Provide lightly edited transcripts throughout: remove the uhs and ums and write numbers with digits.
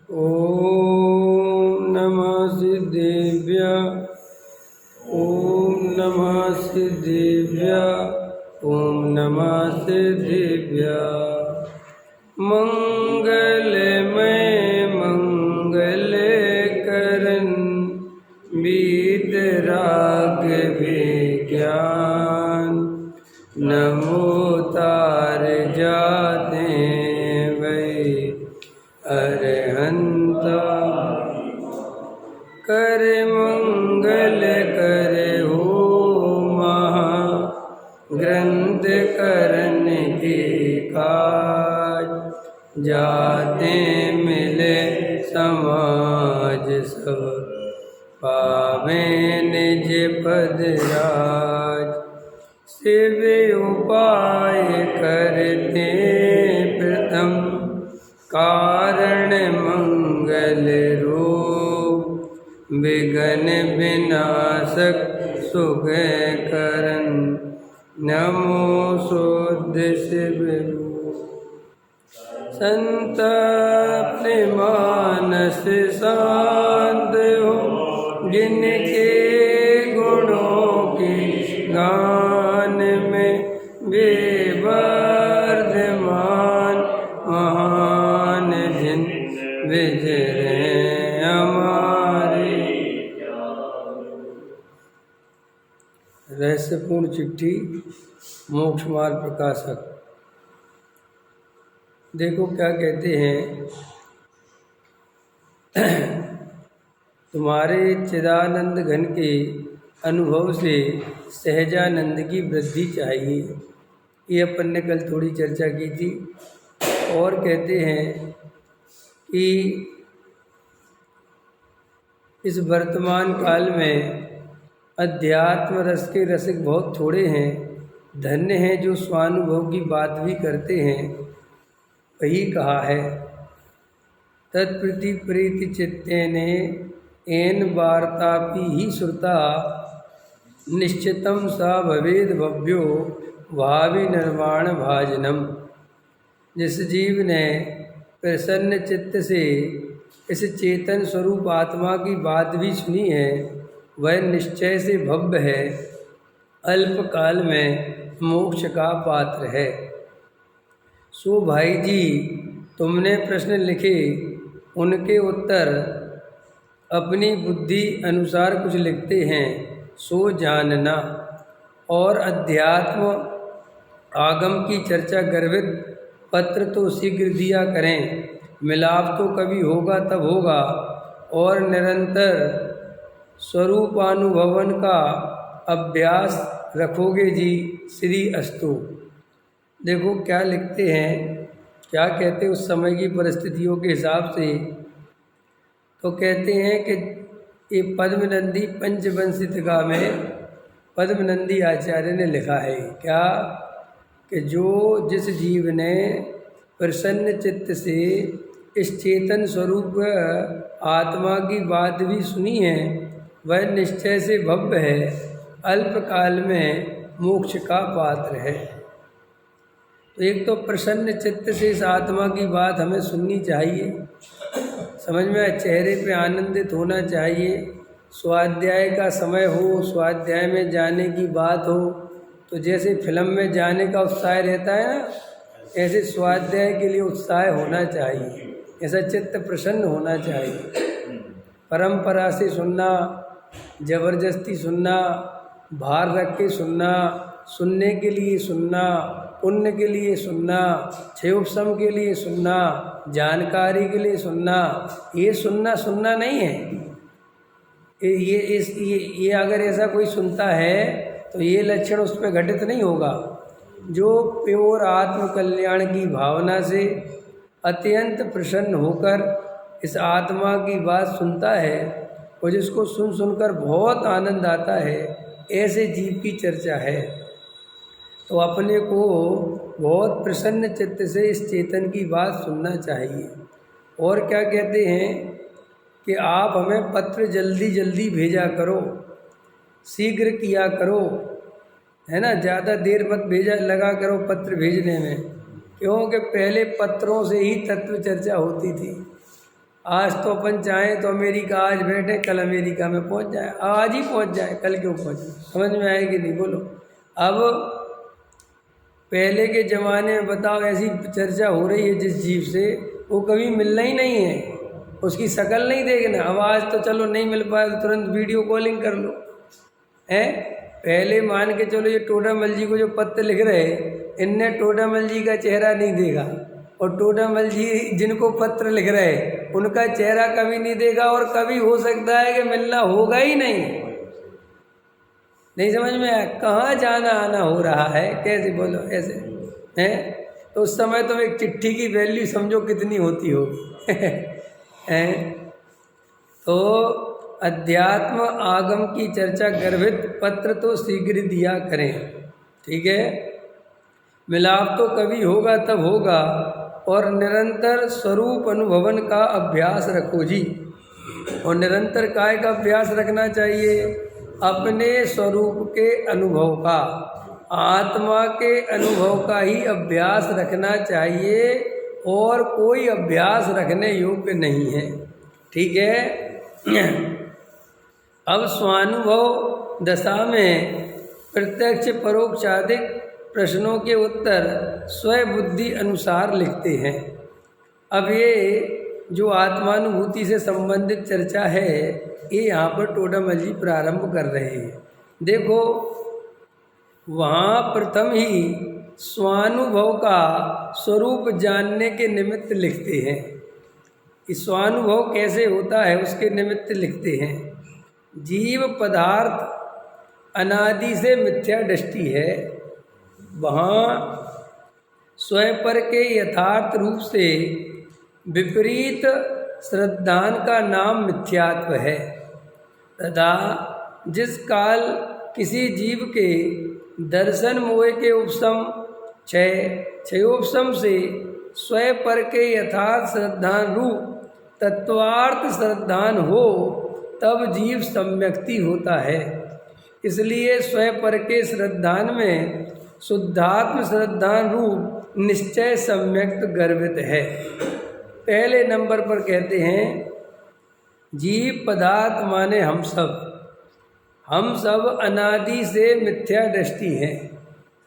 ओम नमः सिद्धेभ्य। ओम नमः सिद्धेभ्य। ओम नमः सिद्धेभ्य। मंगलमय मंगल करन वीतराग विज्ञान नमो तार जाते वै अरहंता कर मंगल करे हो महा ग्रंथ करन के काज जाते मिले समाज सब पावे निज पद राज शिव उपाय करते प्रथम कारण मंगल रूप विघ्न विनाशक सुख करन नमो शुद्ध शिव संतप्त मानस शांत हो जिनके गुणों के गान में बेवर्धमान महान जिन विजय हमारे। रहस्यपूर्ण चिट्ठी मोक्ष मार्ग प्रकाशक। देखो क्या कहते हैं, तुम्हारे चिदानंद घन के अनुभव से सहजानंद की वृद्धि चाहिए। ये अपन ने कल थोड़ी चर्चा की थी। और कहते हैं कि इस वर्तमान काल में अध्यात्म रस के रसिक बहुत थोड़े हैं। धन्य हैं जो स्वानुभव की बात भी करते हैं। वही कहा है, तत्प्रति प्रीति चित्तेने एन वार्तापि ही श्रुता निश्चितम सा भवेद भव्यो भावी निर्माण भाजनम। जिस जीव ने प्रसन्न चित्त से इस चेतन स्वरूप आत्मा की बात भी सुनी है, वह निश्चय से भव्य है, अल्प काल में मोक्ष का पात्र है। सो भाई जी, तुमने प्रश्न लिखे, उनके उत्तर अपनी बुद्धि अनुसार कुछ लिखते हैं, सो जानना। और अध्यात्म आगम की चर्चा गर्भित पत्र तो शीघ्र दिया करें। मिलाप तो कभी होगा तब होगा, और निरंतर स्वरूपानुभवन का अभ्यास रखोगे जी। श्री अस्तु। देखो क्या लिखते हैं, क्या कहते हैं उस समय की परिस्थितियों के हिसाब से। तो कहते हैं कि ये पद्मनंदी पंचवंशितिका में पद्मनंदी आचार्य ने लिखा है क्या, कि जो जिस जीव ने प्रसन्न चित्त से इस चेतन स्वरूप आत्मा की बात भी सुनी है, वह निश्चय से भव्य है, अल्प काल में मोक्ष का पात्र है। तो एक तो प्रसन्न चित्त से इस आत्मा की बात हमें सुननी चाहिए, समझ में चेहरे पे आनंदित होना चाहिए। स्वाध्याय का समय हो, स्वाध्याय में जाने की बात हो, तो जैसे फिल्म में जाने का उत्साह रहता है ना, ऐसे स्वाध्याय के लिए उत्साह होना चाहिए, ऐसा चित्त प्रसन्न होना चाहिए। परंपरा से सुनना, जबरदस्ती सुनना, भार रख के सुनना, सुनने के लिए सुनना, पुण्य के लिए सुनना, क्षयोपशम के लिए सुनना, जानकारी के लिए सुनना, ये सुनना नहीं है। ये अगर ऐसा कोई सुनता है तो ये लक्षण उस पर घटित नहीं होगा। जो प्योर आत्म कल्याण की भावना से अत्यंत प्रसन्न होकर इस आत्मा की बात सुनता है और जिसको सुनकर बहुत आनंद आता है, ऐसे जीव की चर्चा है। तो अपने को बहुत प्रसन्न चित्त से इस चेतन की बात सुनना चाहिए। और क्या कहते हैं कि आप हमें पत्र जल्दी जल्दी भेजा करो, शीघ्र किया करो, है ना, ज़्यादा देर मत भेजा लगा करो पत्र भेजने में, क्योंकि पहले पत्रों से ही तत्व चर्चा होती थी। आज तो अपन चाहें तो अमेरिका आज बैठे, कल अमेरिका में पहुंच जाए, आज ही पहुंच जाए, कल क्यों पहुंचे? समझ में आएगी नहीं? बोलो। अब पहले के ज़माने में बताओ, ऐसी चर्चा हो रही है जिस जीव से, वो कभी मिलना ही नहीं है, उसकी शक्ल नहीं देखना। अब आज तो चलो नहीं मिल पाए तो तुरंत वीडियो कॉलिंग कर लो, है। पहले मान के चलो ये टोडामल जी को जो पत्र लिख रहे, इनने टोडामल जी का चेहरा नहीं देखा, और टोडामल जी जिनको पत्र लिख रहे उनका चेहरा कभी नहीं देखा, और कभी हो सकता है कि मिलना होगा ही नहीं। नहीं समझ में आया? कहाँ जाना आना हो रहा है, कैसे बोलो ऐसे हैं? तो उस समय तो एक चिट्ठी की वैल्यू समझो कितनी होती होगी हैं? तो अध्यात्म आगम की चर्चा गर्भित पत्र तो शीघ्र दिया करें, ठीक है। मिलाप तो कभी होगा तब होगा, और निरंतर स्वरूप अनुभवन का अभ्यास रखो जी। और निरंतर काय का अभ्यास रखना चाहिए? अपने स्वरूप के अनुभव का, आत्मा के अनुभव का ही अभ्यास रखना चाहिए, और कोई अभ्यास रखने योग्य नहीं है, ठीक है। अब स्वानुभव दशा में प्रत्यक्ष परोक्षादिक प्रश्नों के उत्तर स्वबुद्धि अनुसार लिखते हैं। अब ये जो आत्मानुभूति से संबंधित चर्चा है, ये यहाँ पर टोडामल जी प्रारंभ कर रहे हैं। देखो, वहाँ प्रथम ही स्वानुभव का स्वरूप जानने के निमित्त लिखते हैं। इस स्वानुभव कैसे होता है उसके निमित्त लिखते हैं। जीव पदार्थ अनादि से मिथ्या दृष्टि है, वहाँ स्वयं पर के यथार्थ रूप से विपरीत श्रद्धान का नाम मिथ्यात्व है, तथा जिस काल किसी जीव के दर्शन मोह के उपशम क्षयोपशम से स्वयं पर के यथार्थ श्रद्धान रूप तत्वार्थ श्रद्धान हो, तब जीव सम्यक्ति होता है। इसलिए स्वयं पर के श्रद्धान में शुद्धात्म श्रद्धान रूप निश्चय सम्यक्त गर्भित है। पहले नंबर पर कहते हैं जीव पदार्थ माने हम सब अनादि से मिथ्या दृष्टि है,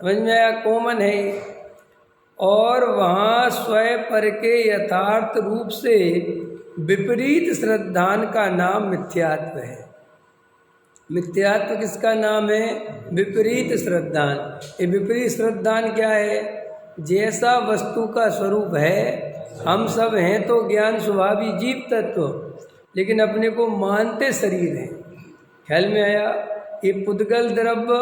समझ में आया? कॉमन है। और वहाँ स्वयं पर के यथार्थ रूप से विपरीत श्रद्धान का नाम मिथ्यात्व है। मिथ्यात्व किसका नाम है? विपरीत श्रद्धान। ये विपरीत श्रद्धान क्या है? जैसा वस्तु का स्वरूप है, हम सब हैं तो ज्ञान स्वभावी जीव तत्व, लेकिन अपने को मानते शरीर हैं। ख्याल में आया? ये पुद्गल द्रव्य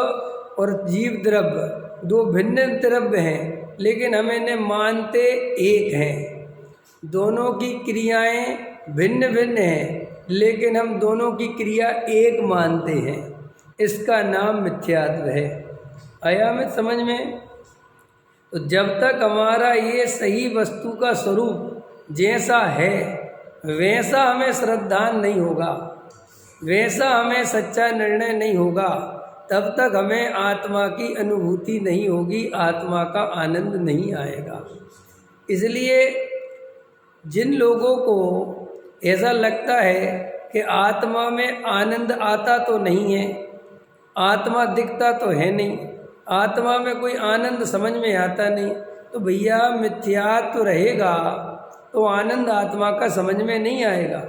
और जीव द्रव्य दो भिन्न द्रव्य हैं, लेकिन हम इन्हें मानते एक हैं। दोनों की क्रियाएं भिन्न भिन्न हैं, लेकिन हम दोनों की क्रिया एक मानते हैं। इसका नाम मिथ्यात्व है। आया में समझ में? तो जब तक हमारा ये सही वस्तु का स्वरूप जैसा है वैसा हमें श्रद्धान नहीं होगा, वैसा हमें सच्चा निर्णय नहीं होगा, तब तक हमें आत्मा की अनुभूति नहीं होगी, आत्मा का आनंद नहीं आएगा। इसलिए जिन लोगों को ऐसा लगता है कि आत्मा में आनंद आता तो नहीं है, आत्मा दिखता तो है नहीं, आत्मा में कोई आनंद समझ में आता नहीं, तो भैया मिथ्यात्व रहेगा तो आनंद आत्मा का समझ में नहीं आएगा।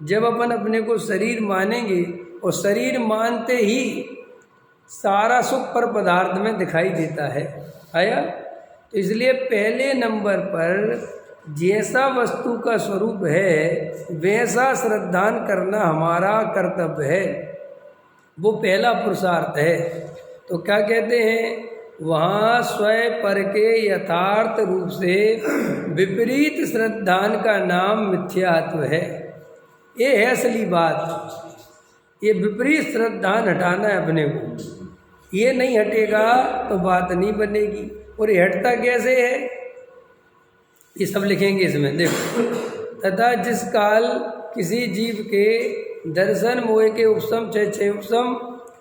जब अपन अपने को शरीर मानेंगे, और शरीर मानते ही सारा सुख पर पदार्थ में दिखाई देता है। आया? तो इसलिए पहले नंबर पर जैसा वस्तु का स्वरूप है वैसा श्रद्धान करना हमारा कर्तव्य है, वो पहला पुरुषार्थ है। तो क्या कहते हैं? वहाँ स्वयं पर के यथार्थ रूप से विपरीत श्रद्धान का नाम मिथ्यात्व है। ये है असली बात। ये विपरीत श्रद्धान हटाना है अपने को। ये नहीं हटेगा तो बात नहीं बनेगी। और ये हटता कैसे है? ये सब लिखेंगे इसमें, देखो। तथा जिस काल किसी जीव के दर्शन मोह के उपशम क्षयोपशम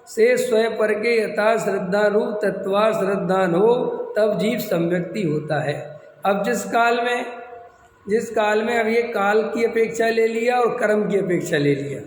से स्वयं पर के यथा श्रद्धा रूप तत्वा श्रद्धान हो, तब जीव सम्यक्ति होता है। अब जिस काल में जिस काल में अब ये काल की अपेक्षा ले लिया और कर्म की अपेक्षा ले लिया।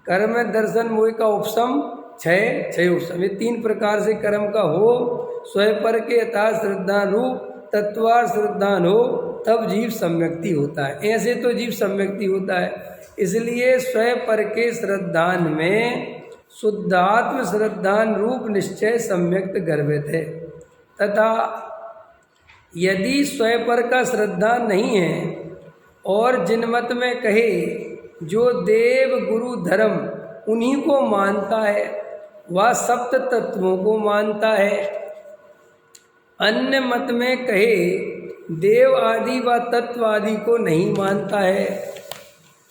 कर्म में दर्शन मोह का उपशम छह उपशम, ये 3 प्रकार से कर्म का हो। स्वयं पर के यथार्थ श्रद्धा रूप तत्वार श्रद्धान हो तब जीव सम्यक्ति होता है। ऐसे तो जीव सम्यक्ति होता है। इसलिए स्वयं पर के श्रद्धान में शुद्धात्म श्रद्धान रूप निश्चय सम्यक्त गर्भित है। तथा यदि स्वयं पर का श्रद्धा नहीं है और जिन मत में कहे जो देव गुरु धर्म उन्हीं को मानता है, वह सप्त तत्वों को मानता है, अन्य मत में कहे देव आदि व तत्व आदि को नहीं मानता है,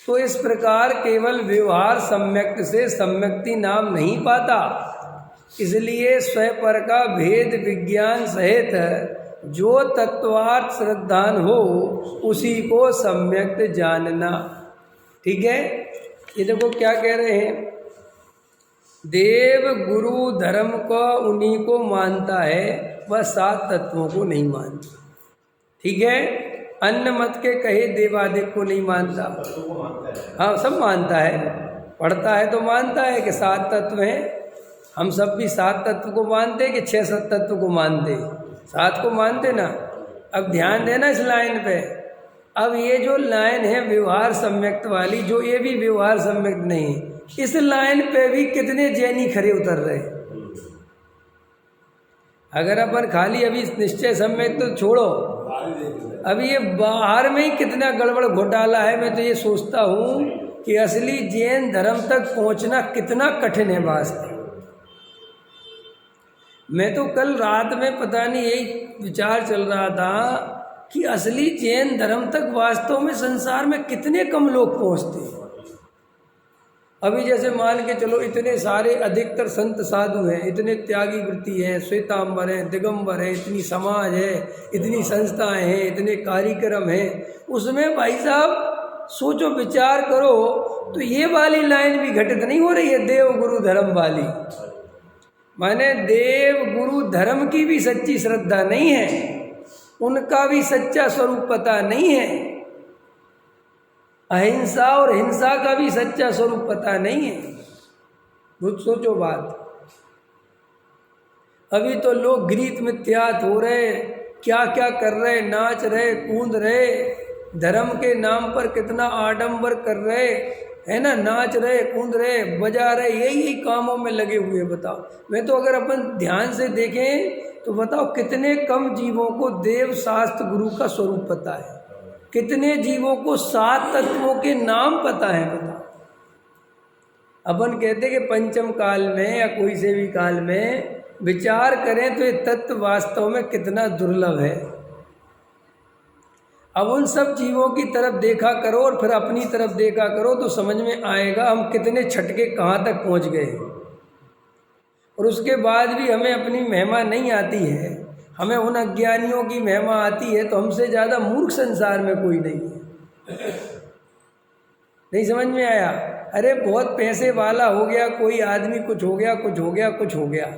तो इस प्रकार केवल व्यवहार सम्यक्त से सम्यक्ति नाम नहीं पाता। इसलिए स्वयं पर का भेद विज्ञान सहित जो तत्वार्थ श्रद्धान हो उसी को सम्यक्त जानना। ठीक है, ये देखो क्या कह रहे हैं, देव गुरु धर्म को उन्हीं को मानता है, वह 7 तत्वों को नहीं मानता। ठीक है, अन्य मत के कहे देवादिक को नहीं मानता। हाँ, सब मानता है, पढ़ता है तो मानता है कि 7 तत्व हैं। हम सब भी 7 तत्व को मानते हैं कि 6 तत्व को मानते? 7 को मानते ना। अब ध्यान देना इस लाइन पे। अब ये जो लाइन है व्यवहार सम्यक्त वाली, जो ये भी व्यवहार सम्यक्त नहीं है, इस लाइन पे भी कितने जैनी खरे उतर रहे। अगर अपन खाली अभी निश्चय सम्यक्त तो छोड़ो, अभी ये बाहर में ही कितना गड़बड़ घोटाला है। मैं तो ये सोचता हूँ कि असली जैन धर्म तक पहुँचना कितना कठिन है वास्तव। मैं तो कल रात में पता नहीं यही विचार चल रहा था कि असली जैन धर्म तक वास्तव में संसार में कितने कम लोग पहुँचते हैं। अभी जैसे मान के चलो, इतने सारे अधिकतर संत साधु हैं, इतने त्यागी वृत्ति हैं, श्वेतांबर हैं, दिगंबर हैं, इतनी समाज है, इतनी संस्थाएं हैं, इतने कार्यक्रम हैं, उसमें भाई साहब सोचो विचार करो तो ये वाली लाइन भी घटित नहीं हो रही है, देव गुरु धर्म वाली। माने देव गुरु धर्म की भी सच्ची श्रद्धा नहीं है, उनका भी सच्चा स्वरूप पता नहीं है, अहिंसा और हिंसा का भी सच्चा स्वरूप पता नहीं है। कुछ सोचो बात। अभी तो लोग गीत मिथ्यात हो रहे, क्या क्या कर रहे, नाच रहे, कूद रहे, धर्म के नाम पर कितना आडंबर कर रहे है ना, नाच रहे, कूद रहे, बजा रहे, यही कामों में लगे हुए। बताओ, मैं तो अगर अपन ध्यान से देखें तो बताओ कितने कम जीवों को देव शास्त्र गुरु का स्वरूप पता है, कितने जीवों को 7 तत्वों के नाम पता है। बताओ, अपन कहते कि पंचम काल में या कोई से भी काल में विचार करें तो ये तत्व वास्तव में कितना दुर्लभ है। अब उन सब जीवों की तरफ देखा करो और फिर अपनी तरफ देखा करो तो समझ में आएगा हम कितने छटके कहाँ तक पहुँच गए। और उसके बाद भी हमें अपनी महिमा नहीं आती है, हमें उन अज्ञानियों की महिमा आती है। तो हमसे ज़्यादा मूर्ख संसार में कोई नहीं है। नहीं समझ में आया? अरे बहुत पैसे वाला हो गया कोई आदमी, कुछ हो गया, कुछ हो गया, कुछ हो गया,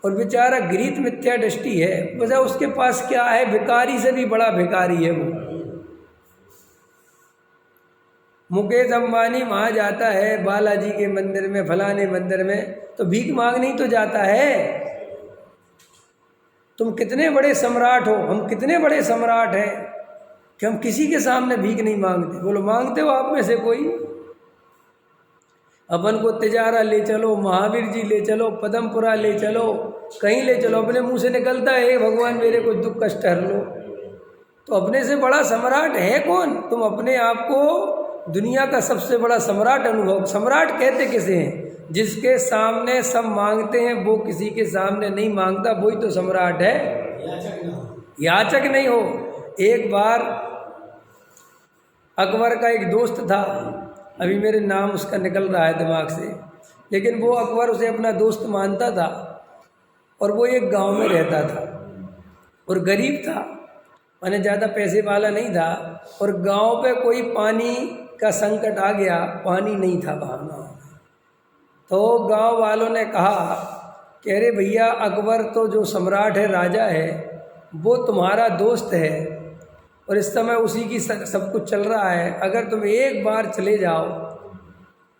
और बेचारा गृहीत मिथ्या दृष्टि है। बता उसके पास क्या है, भिखारी से भी बड़ा भिखारी है वो। मुकेश अंबानी वहाँ जाता है बालाजी के मंदिर में, फलाने मंदिर में, तो भीख मांगने ही तो जाता है। तुम कितने बड़े सम्राट हो, हम कितने बड़े सम्राट हैं कि हम किसी के सामने भीख नहीं मांगते। बोलो मांगते हो आप में से कोई? अपन को तिजारा ले चलो, महावीर जी ले चलो, पदमपुरा ले चलो, कहीं ले चलो, अपने मुंह से निकलता है भगवान मेरे को दुख कष्ट हर लो। तो अपने से बड़ा सम्राट है कौन? तुम अपने आप को दुनिया का सबसे बड़ा सम्राट अनुभव। सम्राट कहते किसे हैं? जिसके सामने सब मांगते हैं वो किसी के सामने नहीं मांगता, वही तो सम्राट है। याचक नहीं हो। एक बार अकबर का एक दोस्त था, अभी मेरे नाम उसका निकल रहा है दिमाग से, लेकिन वो अकबर उसे अपना दोस्त मानता था और वो एक गांव में रहता था और गरीब था, माने ज़्यादा पैसे वाला नहीं था। और गांव पे कोई पानी का संकट आ गया, पानी नहीं था वहाँ गाँव में। तो गांव वालों ने कहा कि अरे भैया अकबर तो जो सम्राट है, राजा है, वो तुम्हारा दोस्त है और इस समय उसी की सब कुछ चल रहा है। अगर तुम एक बार चले जाओ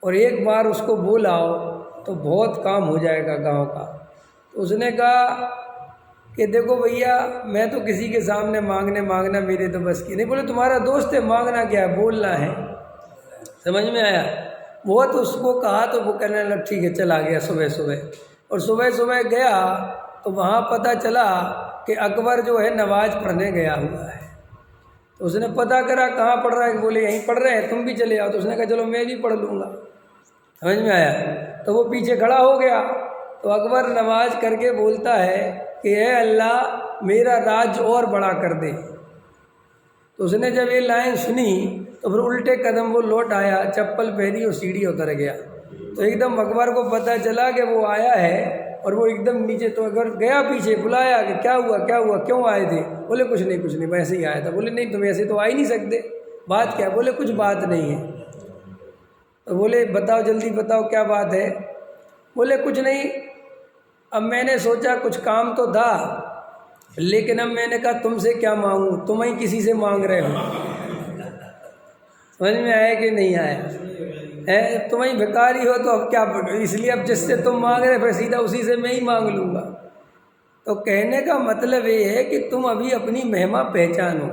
और एक बार उसको बोलाओ तो बहुत काम हो जाएगा गांव का। तो उसने कहा कि देखो भैया, मैं तो किसी के सामने मांगना मेरे तो बस की नहीं। बोले तुम्हारा दोस्त है, मांगना क्या है, बोलना है। समझ में आया? वो तो उसको कहा तो वो कहने लगा ठीक है, चला गया सुबह सुबह। और सुबह सुबह गया तो वहाँ पता चला कि अकबर जो है नमाज पढ़ने गया हुआ है। तो उसने पता करा कहाँ पढ़ रहा है, बोले यहीं पढ़ रहे हैं, तुम भी चले आओ। तो उसने कहा चलो मैं भी पढ़ लूँगा। समझ में आया? तो वो पीछे खड़ा हो गया। तो अकबर नमाज करके बोलता है कि हे अल्लाह, मेरा राज और बड़ा कर दे। तो उसने जब ये लाइन सुनी तो फिर उल्टे कदम वो लौट आया, चप्पल पहनी और सीढ़ी उतर गया। तो एकदम अकबर को पता चला कि वो आया है और वो एकदम नीचे। तो अकबर गया पीछे, बुलाया कि क्या हुआ क्यों आए थे? बोले कुछ नहीं वैसे ही आया था। बोले नहीं, तुम ऐसे तो आ ही नहीं सकते, बात क्या? बोले कुछ बात नहीं है। तो बोले बताओ, जल्दी बताओ क्या बात है। बोले कुछ नहीं, अब मैंने सोचा कुछ काम तो था, लेकिन अब मैंने कहा तुमसे क्या मांगूं, तुम ही किसी से मांग रहे हो। समझ में आया कि नहीं आया? है तुम ही भिखारी हो तो अब क्या, इसलिए अब जिससे तुम मांग रहे फिर सीधा उसी से मैं ही मांग लूँगा। तो कहने का मतलब ये है कि तुम अभी अपनी महिमा पहचानो।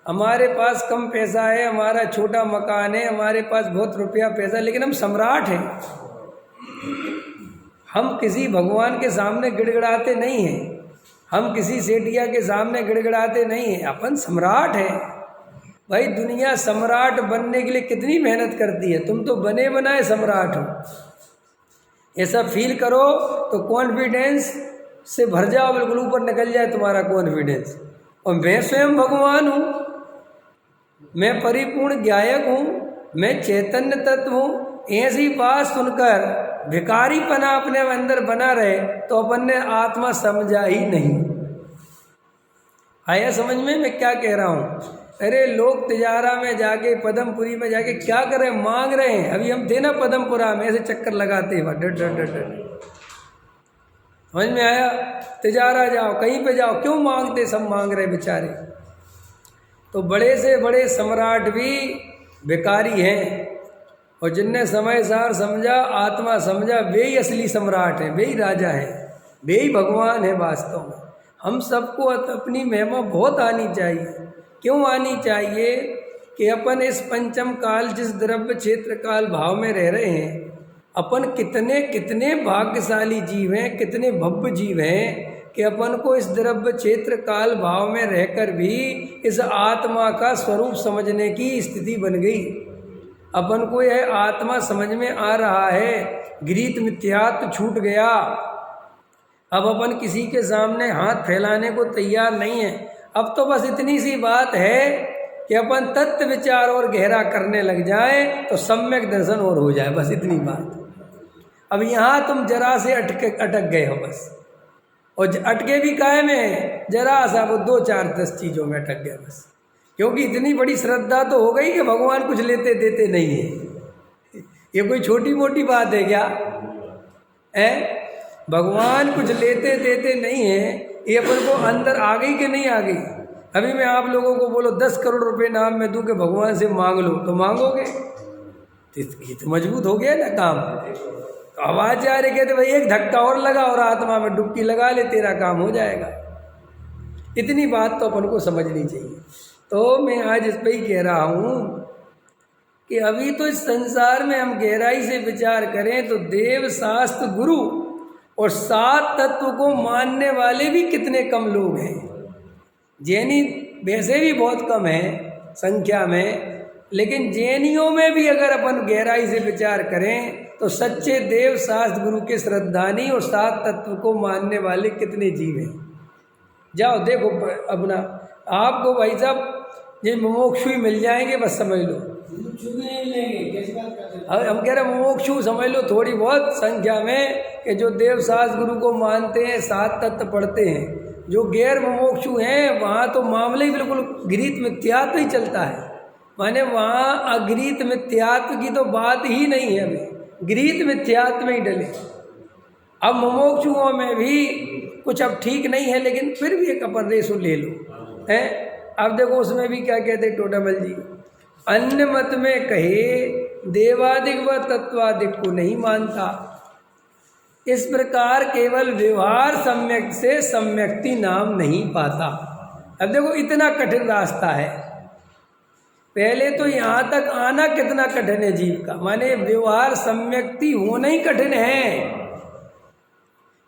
हमारे पास कम पैसा है, हमारा छोटा मकान है, हमारे पास बहुत रुपया पैसा, लेकिन हम सम्राट हैं। हम किसी भगवान के सामने गिड़गिड़ाते नहीं हैं, हम किसी सेठिया के सामने गिड़गिड़ाते नहीं हैं, अपन सम्राट हैं। भाई दुनिया सम्राट बनने के लिए कितनी मेहनत करती है, तुम तो बने बनाए सम्राट हो। ऐसा फील करो तो कॉन्फिडेंस से भर जाओ, बिल्कुल ऊपर निकल जाए तुम्हारा कॉन्फिडेंस। और मैं स्वयं भगवान हूँ, मैं परिपूर्ण गायक हूँ, मैं चैतन्य तत्व हूँ। ऐसी बात सुनकर भिखारीपना अपने अंदर बना रहे तो अपन ने आत्मा समझा ही नहीं। आया समझ में मैं क्या कह रहा हूँ? अरे लोग तिजारा में जाके, पदमपुरी में जाके क्या कर रहे हैं, मांग रहे हैं। अभी हम थे ना पदमपुरा में, ऐसे चक्कर लगाते हैं डर डर डर डर। समझ में आया? तिजारा जाओ, कहीं पे जाओ, क्यों मांगते? सब मांग रहे बेचारे। तो बड़े से बड़े सम्राट भी भिखारी हैं, और जिनने समय सार समझा, आत्मा समझा, वे ही असली सम्राट हैं, वे ही राजा हैं, वे ही भगवान है वास्तव में। हम सबको अपनी महिमा बहुत आनी चाहिए। क्यों आनी चाहिए? कि अपन इस पंचम काल, जिस द्रव्य क्षेत्र काल भाव में रह रहे हैं, अपन कितने कितने भाग्यशाली जीव हैं, कितने भव्य जीव हैं कि अपन को इस द्रव्य क्षेत्र काल भाव में रहकर भी इस आत्मा का स्वरूप समझने की स्थिति बन गई। अपन को यह आत्मा समझ में आ रहा है, गृहीत मिथ्यात्व छूट गया। अब अपन किसी के सामने हाथ फैलाने को तैयार नहीं है। अब तो बस इतनी सी बात है कि अपन तत्व विचार और गहरा करने लग जाए तो सम्यक दर्शन और हो जाए, बस इतनी बात। अब यहाँ तुम जरा से अटक गए हो बस, और अटके भी काहे में, जरा सा वो 2-4-10 चीज़ों में अटक गए बस। क्योंकि इतनी बड़ी श्रद्धा तो हो गई कि भगवान कुछ लेते देते नहीं है। ये कोई छोटी मोटी बात है क्या? भगवान कुछ लेते देते नहीं है, ये अपन को अंदर आ गई कि नहीं आ गई? अभी मैं आप लोगों को बोलो 10 करोड़ रुपए नाम में दूं कि भगवान से मांग लो, तो मांगोगे? ये तो मजबूत हो गया ना काम। तो आवाज आ रही, कहते भाई एक धक्का और लगा और आत्मा में डुबकी लगा ले, तेरा काम हो जाएगा। इतनी बात तो अपन को समझनी चाहिए। तो मैं आज इस पर ही कह रहा हूँ कि अभी तो इस संसार में हम गहराई से विचार करें तो देव, शास्त्र, गुरु और 7 तत्व को मानने वाले भी कितने कम लोग हैं। जैनी वैसे भी बहुत कम है संख्या में, लेकिन जैनियों में भी अगर अपन गहराई से विचार करें तो सच्चे देव, शास्त्र, गुरु के श्रद्धानी और 7 तत्व को मानने वाले कितने जीव हैं। जाओ देखो अपना, आपको भाई साहब ये मोक्षु ही मिल जाएंगे, बस समझ लो। हम कह रहे मोक्षु समझ लो थोड़ी बहुत संख्या में, कि जो देव, शास्त्र, गुरु को मानते हैं, 7 तत्व पढ़ते हैं। जो गैर मोक्षु हैं वहाँ तो मामले ही बिल्कुल गृहीत मिथ्यात्व ही चलता है। माने वहाँ अगृहीत मिथ्यात्व की तो बात ही नहीं है, अभी गृहीत मिथ्यात्व में ही डले। अब मुमुक्षुओं में भी कुछ अब ठीक नहीं है, लेकिन फिर भी एक अपन रेसो ले लो है। अब देखो उसमें भी क्या कहते टोडामल जी, अन्य मत में कहे देवादिक व तत्वादिक को नहीं मानता। इस प्रकार केवल व्यवहार सम्यक से सम्यक्ति नाम नहीं पाता। अब देखो इतना कठिन रास्ता है, पहले तो यहाँ तक आना कितना कठिन है जीव का, माने व्यवहार सम्यक्ति होना ही कठिन है,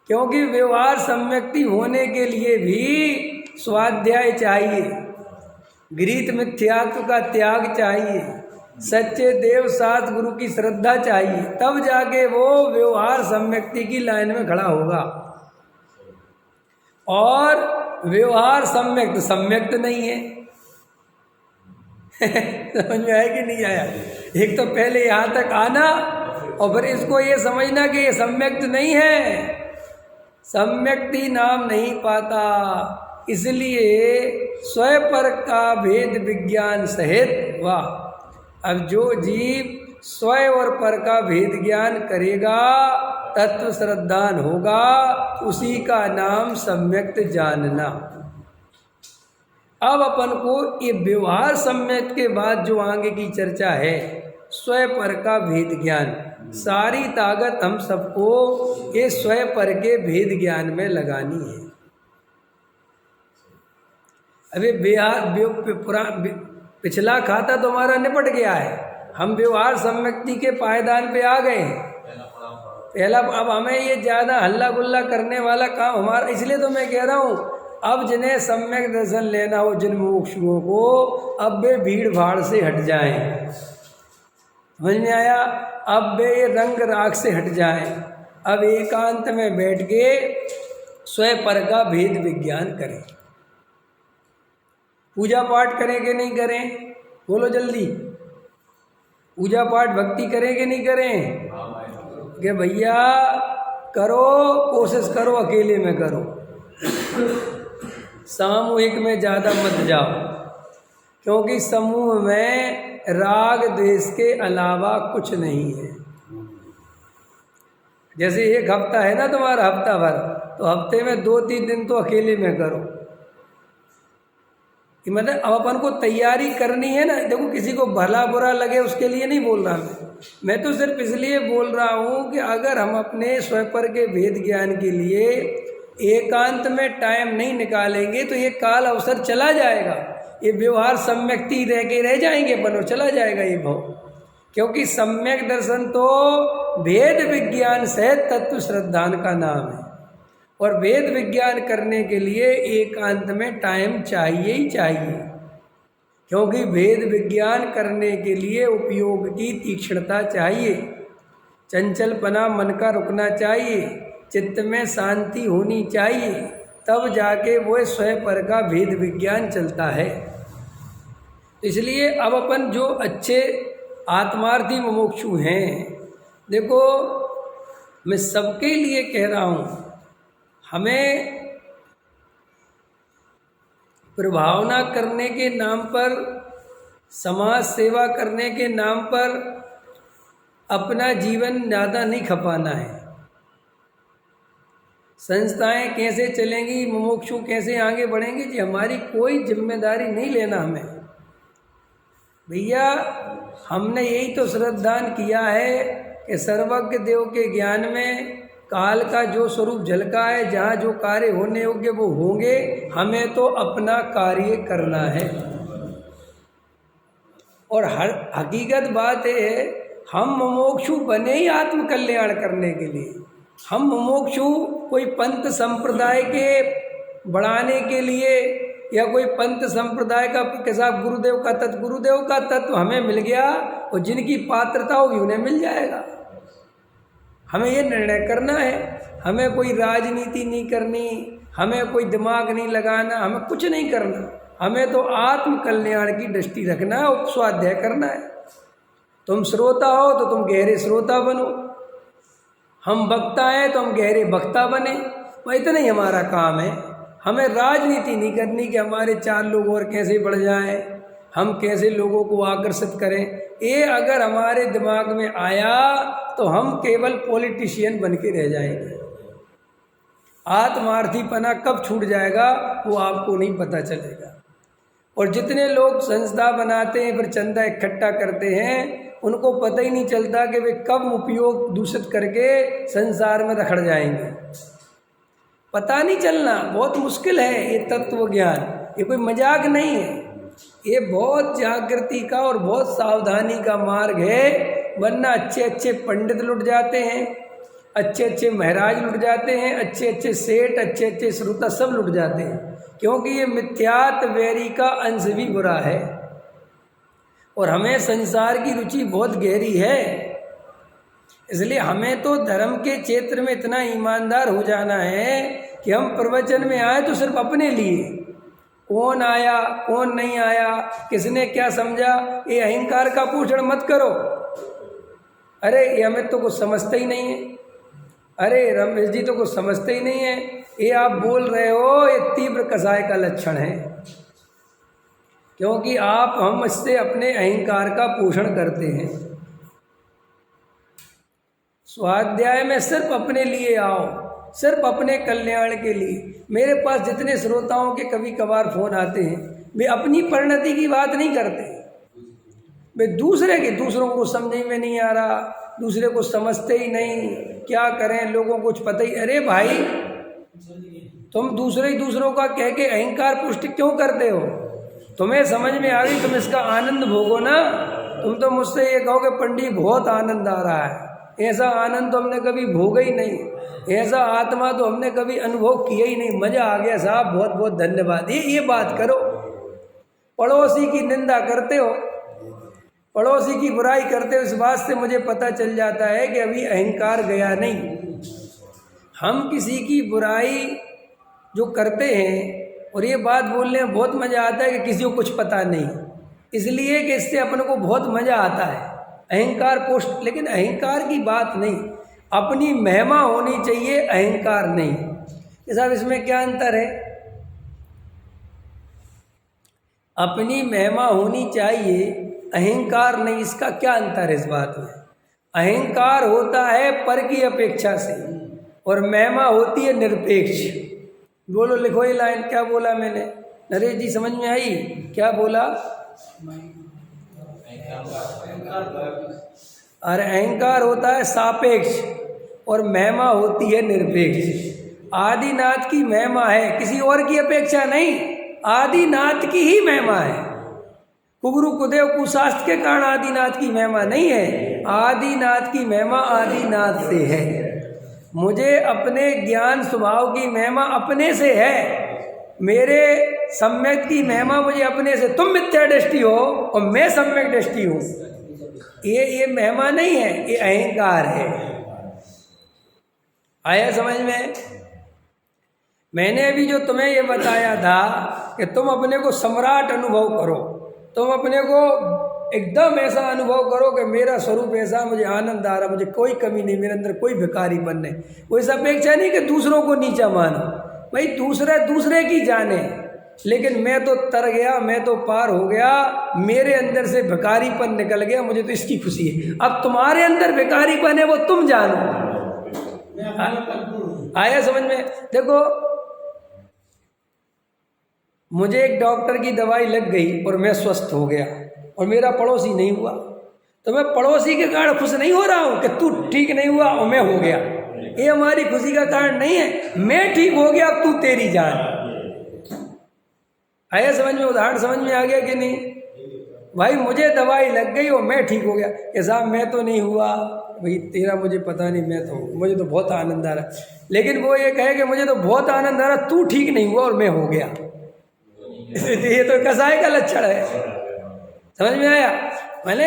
क्योंकि व्यवहार सम्यक्ति होने के लिए भी स्वाध्याय चाहिए, गृहीत मिथ्यात्व का त्याग चाहिए, सच्चे देव सात गुरु की श्रद्धा चाहिए, तब जाके वो व्यवहार सम्यक्ति की लाइन में खड़ा होगा। और व्यवहार सम्यक्त सम्यक्त नहीं है समझ में आया कि नहीं आया? एक तो पहले यहाँ तक आना और फिर इसको ये समझना कि ये सम्यक्त नहीं है, सम्यक्ति नाम नहीं पाता। इसलिए स्वपर का भेद विज्ञान सहित वाह, अब जो जीव स्वयं और पर का भेद ज्ञान करेगा, तत्व श्रद्धान होगा, उसी का नाम सम्यक्त जानना। अब अपन को ये व्यवहार सम्यक के बाद जो आगे की चर्चा है, स्वयं पर का भेद ज्ञान, सारी ताकत हम सबको ये स्वयं पर के भेद ज्ञान में लगानी है। अभी पिछला खाता तो हमारा निपट गया है, हम व्यवहार सम्यक्ति के पायदान पे आ गए हैं पहला। अब हमें ये ज़्यादा हल्ला गुल्ला करने वाला काम हमारा, इसलिए तो मैं कह रहा हूँ अब जिन्हें सम्यक दर्शन लेना हो, जिन मुमुक्षुओं को, अब वे भीड़ भाड़ से हट जाएं। समझ में आया? अब वे ये रंग राग से हट जाएं, अब एकांत में बैठ के स्वयं पर का भेद विज्ञान करें। पूजा पाठ करें कि नहीं करें? बोलो जल्दी। पूजा पाठ भक्ति करें कि नहीं करें? कि भैया करो, कोशिश करो, अकेले में करो, सामूहिक में ज़्यादा मत जाओ, क्योंकि समूह में राग द्वेष के अलावा कुछ नहीं है। जैसे एक हफ्ता है ना तुम्हारा, हफ्ता भर, तो हफ्ते में 2-3 दिन तो अकेले में करो। कि मतलब अब अपन को तैयारी करनी है ना। देखो किसी को भला बुरा लगे उसके लिए नहीं बोल रहा मैं तो सिर्फ इसलिए बोल रहा हूँ कि अगर हम अपने स्वपर के भेद ज्ञान के लिए एकांत में टाइम नहीं निकालेंगे तो ये काल अवसर चला जाएगा, ये व्यवहार सम्यक्ति रह के रह जाएंगे अपन, और चला जाएगा ये भाव। क्योंकि सम्यक दर्शन तो भेद विज्ञान सहित तत्व श्रद्धान का नाम है, और वेद विज्ञान करने के लिए एकांत में टाइम चाहिए ही चाहिए, क्योंकि वेद विज्ञान करने के लिए उपयोग की तीक्ष्णता चाहिए, चंचलपना मन का रुकना चाहिए, चित्त में शांति होनी चाहिए, तब जाके वो स्वयं पर का भेद विज्ञान चलता है। इसलिए अब अपन जो अच्छे आत्मार्थी मुमुक्षु हैं, देखो मैं सबके लिए कह रहा हूँ, हमें प्रभावना करने के नाम पर, समाज सेवा करने के नाम पर अपना जीवन ज़्यादा नहीं खपाना है। संस्थाएं कैसे चलेंगी, मुमुक्षु कैसे आगे बढ़ेंगे, जी हमारी कोई जिम्मेदारी नहीं लेना हमें। भैया हमने यही तो श्रद्धान किया है कि सर्वज्ञ देव के ज्ञान में काल का जो स्वरूप झलका है, जहाँ जो कार्य होने योग्य वो होंगे, हमें तो अपना कार्य करना है। और हर हकीकत बात है, हम मुमुक्षु बने ही आत्म कल्याण करने के लिए। हम मुमुक्षु कोई पंथ संप्रदाय के बढ़ाने के लिए या कोई पंथ संप्रदाय का कैसा गुरुदेव का तत्व हमें मिल गया और जिनकी पात्रता होगी उन्हें मिल जाएगा। हमें ये निर्णय करना है, हमें कोई राजनीति नहीं करनी, हमें कोई दिमाग नहीं लगाना, हमें कुछ नहीं करना, हमें तो आत्म कल्याण की दृष्टि रखना है और स्वाध्याय करना है। तुम श्रोता हो तो तुम गहरे श्रोता बनो, हम वक्ता हैं तो हम गहरे वक्ता बने, वह इतना ही हमारा काम है। हमें राजनीति नहीं करनी कि हमारे 4 लोग और कैसे बढ़ जाएं, हम कैसे लोगों को आकर्षित करें। ये अगर हमारे दिमाग में आया तो हम केवल पॉलिटिशियन बन के रह जाएंगे। आत्मार्थीपना कब छूट जाएगा वो आपको नहीं पता चलेगा। और जितने लोग संस्था बनाते हैं फिर चंदा इकट्ठा करते हैं, उनको पता ही नहीं चलता कि वे कब उपयोग दूषित करके संसार में रखड़ जाएंगे। पता नहीं चलना, बहुत मुश्किल है ये तत्व ज्ञान। ये कोई मजाक नहीं है, ये बहुत जागृति का और बहुत सावधानी का मार्ग है। वरना अच्छे अच्छे पंडित लुट जाते हैं, अच्छे अच्छे महाराज लुट जाते हैं, अच्छे अच्छे सेठ, अच्छे अच्छे श्रोता सब लुट जाते हैं, क्योंकि ये मिथ्यात्व वैरी का अंश भी बुरा है। और हमें संसार की रुचि बहुत गहरी है, इसलिए हमें तो धर्म के क्षेत्र में इतना ईमानदार हो जाना है कि हम प्रवचन में आए तो सिर्फ अपने लिए, कौन आया कौन नहीं आया, किसने क्या समझा, ये अहंकार का पोषण मत करो। अरे ये हमें तो कुछ समझते ही नहीं है, अरे रमेश जी तो कुछ समझते ही नहीं है, ये आप बोल रहे हो, ये तीव्र कसाय का लक्षण है, क्योंकि आप हम इससे अपने अहंकार का पोषण करते हैं। स्वाध्याय में सिर्फ अपने लिए आओ, सिर्फ अपने कल्याण के लिए। मेरे पास जितने श्रोताओं के कभी कभार फोन आते हैं, वे अपनी परिणति की बात नहीं करते, वे दूसरे के, दूसरों को समझ में नहीं आ रहा, दूसरे को समझते ही नहीं, क्या करें, लोगों को कुछ पता ही। अरे भाई तुम दूसरों का कह के अहंकार पुष्टि क्यों करते हो? तुम्हें समझ में आ गई, तुम इसका आनंद भोगो ना। तुम तो मुझसे ये कहो कि पंडित बहुत आनंद आ रहा है, ऐसा आनंद तो हमने कभी भोगा ही नहीं, ऐसा आत्मा तो हमने कभी अनुभव किया ही नहीं, मज़ा आ गया साहब, बहुत बहुत धन्यवाद। ये बात करो। पड़ोसी की निंदा करते हो, पड़ोसी की बुराई करते हो, इस बात से मुझे पता चल जाता है कि अभी अहंकार गया नहीं। हम किसी की बुराई जो करते हैं, और ये बात बोलने में बहुत मज़ा आता है कि किसी को कुछ पता नहीं, इसलिए कि इससे अपन को बहुत मज़ा आता है, अहंकार पोस्ट। लेकिन अहंकार की बात नहीं, अपनी महिमा होनी चाहिए, अहंकार नहीं। ये साहब इसमें क्या अंतर है? अपनी महिमा होनी चाहिए, अहंकार नहीं, इसका क्या अंतर है इस बात में? अहंकार होता है पर की अपेक्षा से, और महिमा होती है निरपेक्ष। बोलो, लिखो ये लाइन, क्या बोला मैंने? नरेश जी समझ में आई क्या बोला? और अहंकार होता है सापेक्ष और महिमा होती है निरपेक्ष। आदिनाथ की महिमा है, किसी और की अपेक्षा नहीं, आदिनाथ की ही महिमा है। कुगुरु कुदेव कुशास्त्र के कारण आदिनाथ की महिमा नहीं है, आदिनाथ की महिमा आदिनाथ से है। मुझे अपने ज्ञान स्वभाव की महिमा अपने से है, मेरे सम्यक की महिमा मुझे अपने से। तुम मिथ्या दृष्टि हो और मैं सम्यक दृष्टि हूँ, ये महिमा नहीं है, ये अहंकार है। आया समझ में? मैंने अभी जो तुम्हें ये बताया था कि तुम अपने को सम्राट अनुभव करो, तुम अपने को एकदम ऐसा अनुभव करो कि मेरा स्वरूप ऐसा, मुझे आनंद आ रहा, मुझे कोई कमी नहीं, मेरे अंदर कोई भिखारीपन नहीं। कोई इस अपेक्षा नहीं कि दूसरों को नीचा मानो, भाई दूसरे की जाने, लेकिन मैं तो तर गया, मैं तो पार हो गया, मेरे अंदर से भिखारीपन निकल गया, मुझे तो इसकी खुशी है। अब तुम्हारे अंदर भिखारीपन है वो तुम जानो। आया समझ में? देखो, मुझे एक डॉक्टर की दवाई लग गई और मैं स्वस्थ हो गया, और मेरा पड़ोसी नहीं हुआ, तो मैं पड़ोसी के कारण खुश नहीं हो रहा हूँ कि तू ठीक नहीं हुआ और मैं हो गया। ये हमारी खुशी का कारण नहीं है। मैं ठीक हो गया, अब तू तेरी जान। आया समझ में? उदाहरण समझ में आ गया कि नहीं? भाई मुझे दवाई लग गई और मैं ठीक हो गया, कि साहब मैं तो नहीं हुआ, भाई तेरा मुझे पता नहीं, मैं तो, मुझे तो बहुत आनंद आ रहा। लेकिन वो ये कहे कि मुझे तो बहुत आनंद आ रहा, तू ठीक नहीं हुआ और मैं हो गया। ये तो कसाई का लक्षण है। समझ में आया? मैंने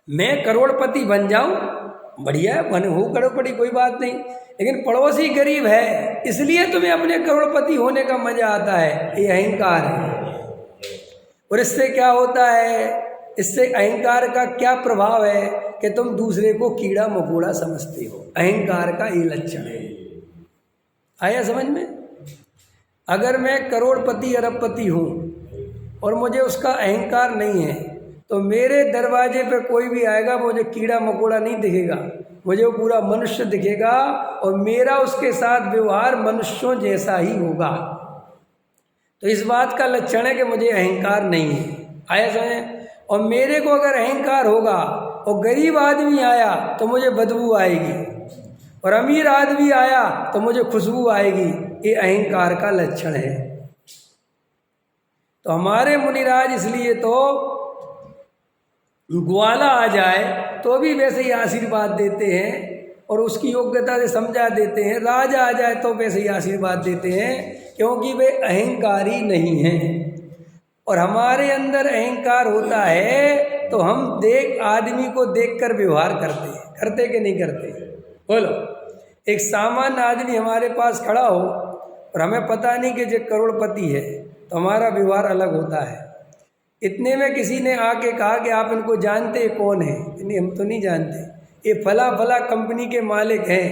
मैं करोड़पति बन जाऊं, बढ़िया बने हो करोड़पति, कोई बात नहीं, लेकिन पड़ोसी गरीब है, इसलिए तुम्हें अपने करोड़पति होने का मजा आता है, ये अहंकार है। और इससे क्या होता है? इससे अहंकार का क्या प्रभाव है कि तुम दूसरे को कीड़ा मकोड़ा समझते हो। अहंकार का ये लक्षण है। आया समझ में? अगर मैं करोड़पति अरबपति हूँ और मुझे उसका अहंकार नहीं है, तो मेरे दरवाजे पे कोई भी आएगा, मुझे कीड़ा मकोड़ा नहीं दिखेगा, मुझे वो पूरा मनुष्य दिखेगा, और मेरा उसके साथ व्यवहार मनुष्यों जैसा ही होगा। तो इस बात का लक्षण है कि मुझे अहंकार नहीं है। आया समझ? और मेरे को अगर अहंकार होगा और गरीब आदमी आया तो मुझे बदबू आएगी, और अमीर आदमी आया तो मुझे खुशबू आएगी। ये अहंकार का लक्षण है। तो हमारे मुनिराज इसलिए तो ग्वाला आ जाए तो भी वैसे ही आशीर्वाद देते हैं और उसकी योग्यता से समझा देते हैं। राजा आ जाए तो वैसे ही आशीर्वाद देते हैं, क्योंकि वे अहंकारी नहीं हैं। और हमारे अंदर अहंकार होता है तो हम आदमी को देखकर व्यवहार करते हैं। करते कि नहीं करते? बोलो। एक सामान्य आदमी हमारे पास खड़ा हो और हमें पता नहीं कि ये करोड़पति है, तो हमारा व्यवहार अलग होता है। इतने में किसी ने आके कहा कि आप इनको जानते हैं, कौन है? नहीं, हम तो नहीं जानते, ये फला फला कंपनी के मालिक हैं,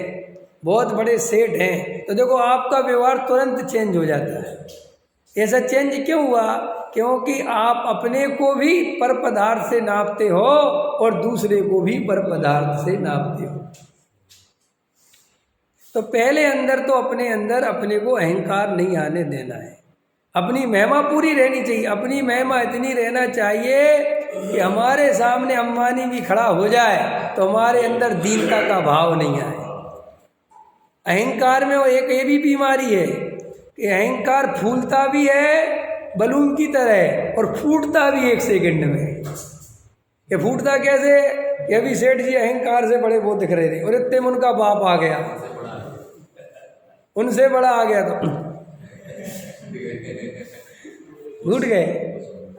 बहुत बड़े सेठ हैं। तो देखो आपका व्यवहार तुरंत चेंज हो जाता है। ऐसा चेंज क्यों हुआ? क्योंकि आप अपने को भी पर पदार्थ से नापते हो और दूसरे को भी पर पदार्थ से नापते हो। तो पहले अंदर तो अपने अंदर अपने को अहंकार नहीं आने देना है। अपनी महिमा पूरी रहनी चाहिए। अपनी महिमा इतनी रहना चाहिए कि हमारे सामने अंबानी भी खड़ा हो जाए तो हमारे अंदर दीनता का भाव नहीं आए। अहंकार में वो एक ये भी बीमारी है कि अहंकार फूलता भी है बलून की तरह और फूटता भी 1 सेकंड में। ये फूटता कैसे? ये भी सेठ जी अहंकार से बड़े वो दिख रहे थे और इतने में उनका बाप आ गया, उनसे बड़ा आ गया तो फूट गए।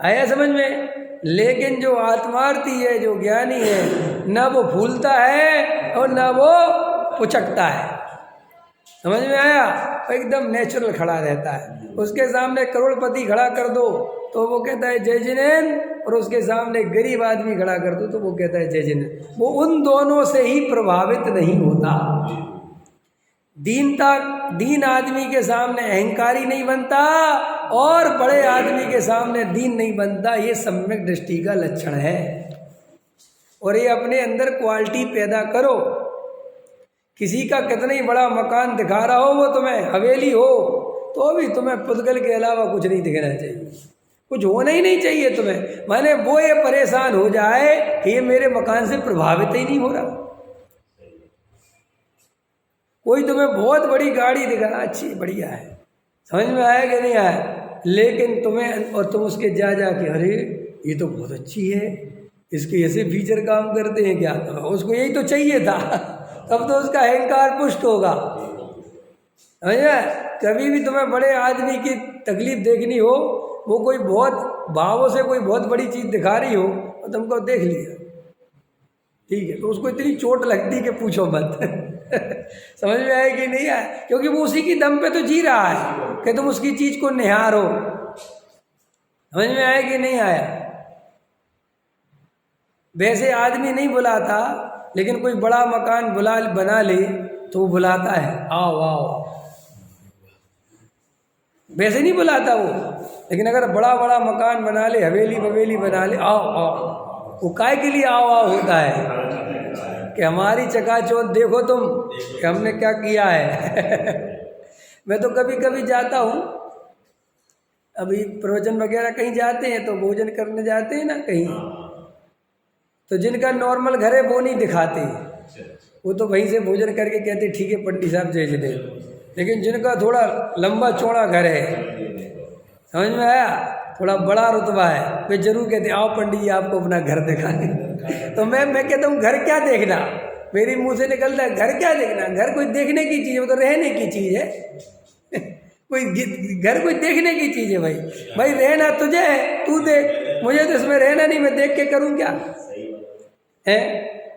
आया समझ में? लेकिन जो आत्मार्थी है, जो ज्ञानी है, ना वो फूलता है और ना वो पुचकता है। समझ में आया? एकदम नेचुरल खड़ा रहता है। उसके सामने करोड़पति खड़ा कर दो तो वो कहता है जय जिनेंद्र, और उसके सामने गरीब आदमी खड़ा कर दो तो वो कहता है जय जिनेंद्र। वो उन दोनों से ही प्रभावित नहीं होता। दीन आदमी के सामने अहंकारी नहीं बनता और बड़े आदमी के सामने दीन नहीं बनता। ये सम्यक दृष्टि का लक्षण है। और ये अपने अंदर क्वालिटी पैदा करो। किसी का कितना ही बड़ा मकान दिखा रहा हो, वो तुम्हें हवेली हो, तो भी तुम्हें पुद्गल के अलावा कुछ नहीं दिखना चाहिए, कुछ होना ही नहीं चाहिए तुम्हें। माने वो ये परेशान हो जाए कि ये मेरे मकान से प्रभावित ही नहीं हो रहा। कोई तुम्हें बहुत बड़ी गाड़ी दिखा रहा, अच्छी बढ़िया है, समझ में आया कि नहीं आया? लेकिन तुम्हें, और तुम उसके जा के अरे ये तो बहुत अच्छी है, इसके ऐसे फीचर काम करते हैं क्या, उसको यही तो चाहिए था, तब तो उसका अहंकार पुष्ट होगा। समझ में? कभी भी तुम्हें बड़े आदमी की तकलीफ देखनी हो, वो कोई बहुत भावों से कोई बहुत बड़ी चीज़ दिखा रही हो और तुमको देख लिया, ठीक है, तो उसको इतनी चोट लगती कि पूछो मत। समझ में आया कि नहीं आया? क्योंकि वो उसी की दम पे तो जी रहा है कि तुम उसकी चीज़ को निहारो। समझ में आया कि नहीं आया? वैसे आदमी नहीं बुलाता, लेकिन कोई बड़ा मकान बना ले तो वो बुलाता है, आओ आओ। वैसे नहीं बुलाता वो, लेकिन अगर बड़ा बड़ा मकान बना ले, हवेली बना ले, आओ आओ, वो काय के लिए आओ आओ होता है कि हमारी चकाचौंध देखो तुम कि हमने क्या किया है। मैं तो कभी कभी जाता हूँ, अभी प्रवचन वगैरह कहीं जाते हैं तो भोजन करने जाते हैं ना कहीं, तो जिनका नॉर्मल घर है वो नहीं दिखाते, वो तो वहीं से भोजन करके कहते ठीक है पंडित साहब जय जिनेंद्र। लेकिन जिनका थोड़ा लंबा चौड़ा घर है, समझ में आया, थोड़ा बड़ा रुतबा है, वे जरूर कहते आओ पंडित जी आपको अपना घर दिखाने। तो मैं कहता हूँ घर क्या देखना, मेरी मुंह से निकलता है घर क्या देखना। घर कोई देखने की चीज़ है, वो तो रहने की चीज़ है। कोई घर कोई देखने की चीज़ है भाई रहना तुझे है, तू देख, मुझे तो इसमें रहना नहीं, मैं देख के करूँ क्या है?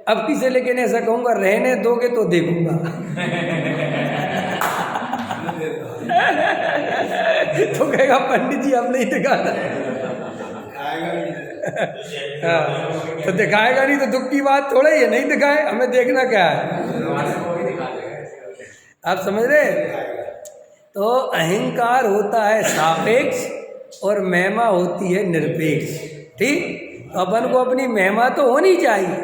अब किसे लेकिन ऐसा कहूँगा रहने दोगे तो देखूंगा। तो कहेगा पंडित जी अब नहीं दिखाना। तो दिखाएगा नहीं तो दुख की बात थोड़ा ही है, नहीं दिखाए, हमें देखना क्या है? आप समझ रहे? तो अहंकार होता है सापेक्ष और महिमा होती है निरपेक्ष। ठीक, तो अपन को अपनी महिमा तो होनी चाहिए,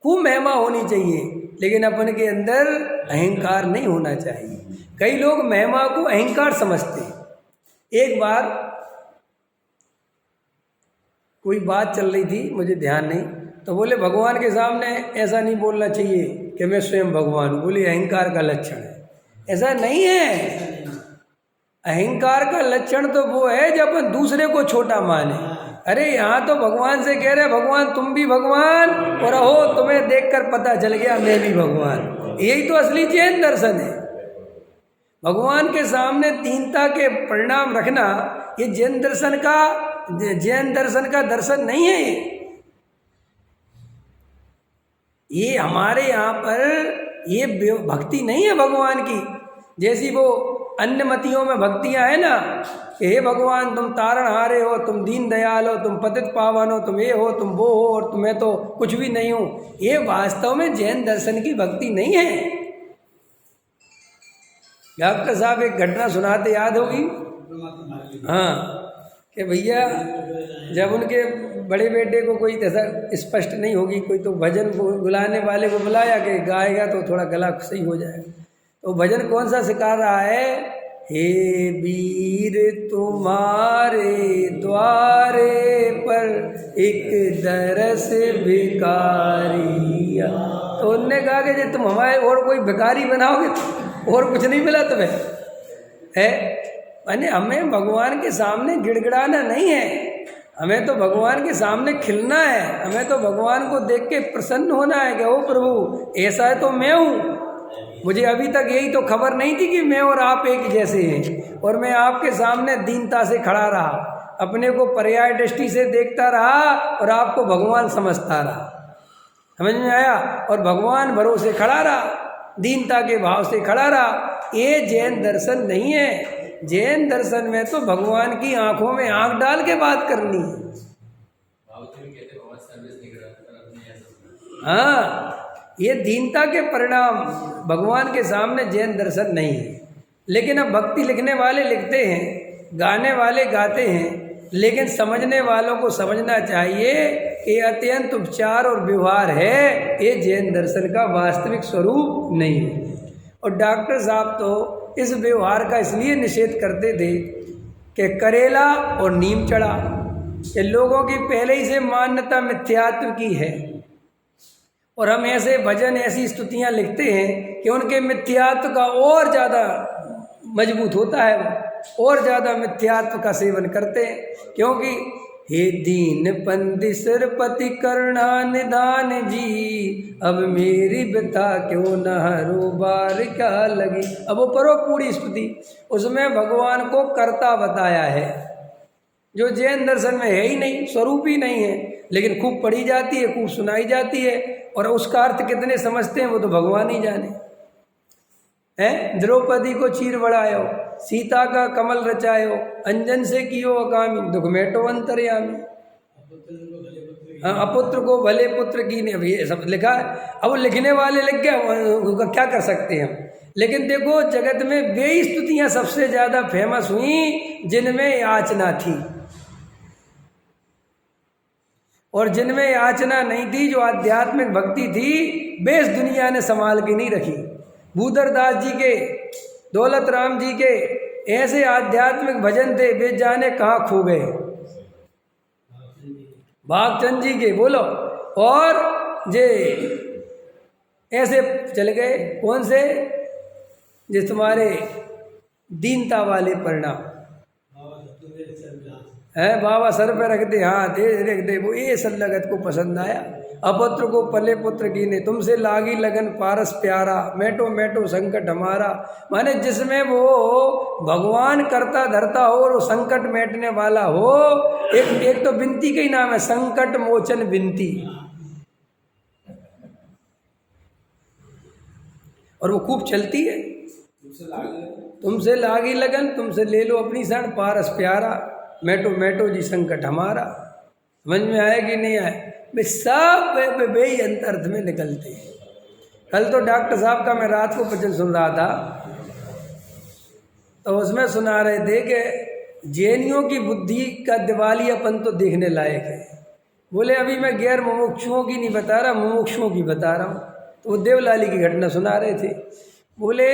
खूब महिमा होनी चाहिए, लेकिन अपन के अंदर अहंकार नहीं होना चाहिए। कई लोग महिमा को अहंकार समझते हैं, एक बार कोई बात चल रही थी, मुझे ध्यान नहीं, तो बोले भगवान के सामने ऐसा नहीं बोलना चाहिए कि मैं स्वयं भगवान हूँ। बोले अहंकार का लक्षण है। ऐसा नहीं है। अहंकार का लक्षण तो वो है जब अपन दूसरे को छोटा माने। अरे यहाँ तो भगवान से कह रहे भगवान तुम भी भगवान, और हो तुम्हें देखकर पता चल गया मैं भी भगवान। यही तो असली जैन दर्शन है। भगवान के सामने दीनता के परिणाम रखना, ये जैन दर्शन का दर्शन नहीं है। ये हमारे यहाँ पर ये भक्ति नहीं है भगवान की। जैसी वो अन्य मतियों में भक्तियाँ है ना कि हे भगवान तुम तारणहारे हो, तुम दीन दयाल हो, तुम पतित पावन हो, तुम ये हो, तुम वो हो, और तुम्हें तो कुछ भी नहीं हूँ। ये वास्तव में जैन दर्शन की भक्ति नहीं है। डॉक्टर साहब एक घटना सुनाते, याद होगी? हाँ, कि भैया जब उनके बड़े बेटे को कोई ऐसा स्पष्ट नहीं होगी, कोई तो भजन बुलाने वाले को बुलाया कि गाएगा तो थोड़ा गला सही हो जाएगा। तो भजन कौन सा सिखा रहा है? हे वीर तुम्हारे द्वारे पर एक दरस भिखारिया। तो उनने कहा कि जे तुम हमारे और कोई भिखारी बनाओगे और कुछ नहीं मिला तुम्हें है। माने हमें भगवान के सामने गिड़गिड़ाना नहीं है, हमें तो भगवान के सामने खिलना है। हमें तो भगवान को देख के प्रसन्न होना है कि ओ प्रभु ऐसा है तो मैं हूँ। मुझे अभी तक यही तो खबर नहीं थी कि मैं और आप एक जैसे हैं, और मैं आपके सामने दीनता से खड़ा रहा, अपने को पर्याय दृष्टि से देखता रहा और आपको भगवान समझता रहा। समझ में आया? और भगवान भरोसे खड़ा रहा, दीनता के भाव से खड़ा रहा। ये जैन दर्शन नहीं है। जैन दर्शन में तो भगवान की आंखों में आंख डाल के बात करनी है। हाँ, ये दीनता के परिणाम भगवान के सामने जैन दर्शन नहीं है। लेकिन अब भक्ति लिखने वाले लिखते हैं, गाने वाले गाते हैं, लेकिन समझने वालों को समझना चाहिए कि अत्यंत उपचार और व्यवहार है, ये जैन दर्शन का वास्तविक स्वरूप नहीं है। और डॉक्टर साहब तो इस व्यवहार का इसलिए निषेध करते थे कि करेला और नीम चढ़ा, ये लोगों की पहले ही से मान्यता मिथ्यात्व की है। और हम ऐसे भजन, ऐसी स्तुतियाँ लिखते हैं कि उनके मिथ्यात्व का और ज़्यादा मजबूत होता है, और ज़्यादा मिथ्यात्व का सेवन करते हैं। क्योंकि हे दीन पंथी सरपति करुणा निधान जी, अब मेरी बता क्यों न हरो बार क्या लगी। अब वो परो पूरी स्तुति, उसमें भगवान को कर्ता बताया है, जो जैन दर्शन में है ही नहीं, स्वरूप ही नहीं है। लेकिन खूब पढ़ी जाती है, खूब सुनाई जाती है, और उसका अर्थ कितने समझते हैं वो तो भगवान ही जाने। हैं, द्रौपदी को चीर बढ़ायो, सीता का कमल रचायो, अंजन से कियो अकामी, दुख मेटो अंतर्यामी। हाँ, अपुत्र को भले पुत्र की ने, अभी ये सब लिखा है। अब लिखने वाले लिख गए, क्या कर सकते हैं हम। लेकिन देखो जगत में वे स्तुतियाँ सबसे ज़्यादा फेमस हुई जिनमें याचना थी, और जिनमें याचना नहीं थी, जो आध्यात्मिक भक्ति थी, वे इस दुनिया ने संभाल के नहीं रखी। भूदरदास जी के, दौलत राम जी के ऐसे आध्यात्मिक भजन थे, वे जाने कहाँ खो गए। भागचंद जी के बोलो, और जे ऐसे चल गए, कौन से? जिस तुम्हारे दीनता वाले परिणाम है, बाबा सर पे रख दे हाथ, रख दे, वो ये संलगत को पसंद आया। अपुत्र को पले पुत्र की ने, तुमसे लागी लगन पारस प्यारा, मेटो मेटो संकट हमारा। माने जिसमें वो भगवान करता धरता हो और वो संकट मेटने वाला हो। एक तो विनती का ही नाम है, संकट मोचन विनती, और वो खूब चलती है। तुमसे लागी लगन, तुमसे ले लो अपनी शरण, पारस प्यारा, मेटो मेटो जी संकट हमारा। समझ में आए कि नहीं आए? वे सब वे ही अंतर्थ में निकलते हैं। कल तो डॉक्टर साहब का मैं रात को भजन सुन रहा था, तो उसमें सुना रहे थे कि जैनियों की बुद्धि का दिवालियापन तो देखने लायक है। बोले अभी मैं गैर मुमुक्षुओं की नहीं बता रहा, मुमुक्षुओं की बता रहा हूँ। तो वो देवलाली की घटना सुना रहे थे। बोले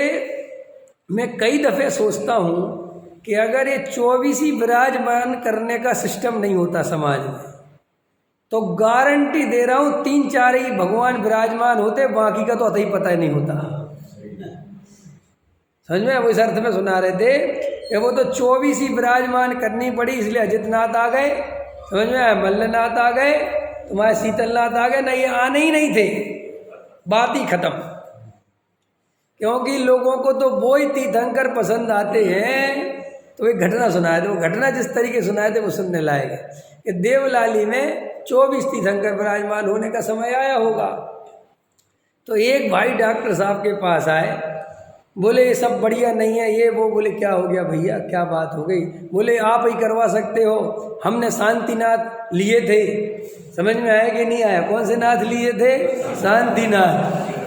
मैं कई दफ़े सोचता हूँ कि अगर ये 24 ही विराजमान करने का सिस्टम नहीं होता समाज में, तो गारंटी दे रहा हूँ 3-4 ही भगवान विराजमान होते, बाकी का तो अतः ही पता ही नहीं होता। समझ में? वो इस अर्थ में सुना रहे थे कि वो तो 24 ही विराजमान करनी पड़ी, इसलिए अजितनाथ आ गए, समझ में, मल्लनाथ आ गए, तुम्हारे शीतलनाथ आ गए, नहीं आने ही नहीं थे, बात ही खत्म। क्योंकि लोगों को तो वो ही तीर्थंकर पसंद आते हैं। तो एक घटना सुनाए थे, वो घटना जिस तरीके सुनाए थे वो सुनने लायक है कि देवलाली में 24 तीर्थंकर विराजमान होने का समय आया होगा। तो एक भाई डॉक्टर साहब के पास आए, बोले ये सब बढ़िया नहीं है ये वो। बोले क्या हो गया भैया, क्या बात हो गई? बोले आप ही करवा सकते हो, हमने शांतिनाथ लिए थे। समझ में आया कि नहीं आया? कौन से नाथ लिए थे? शांतिनाथ।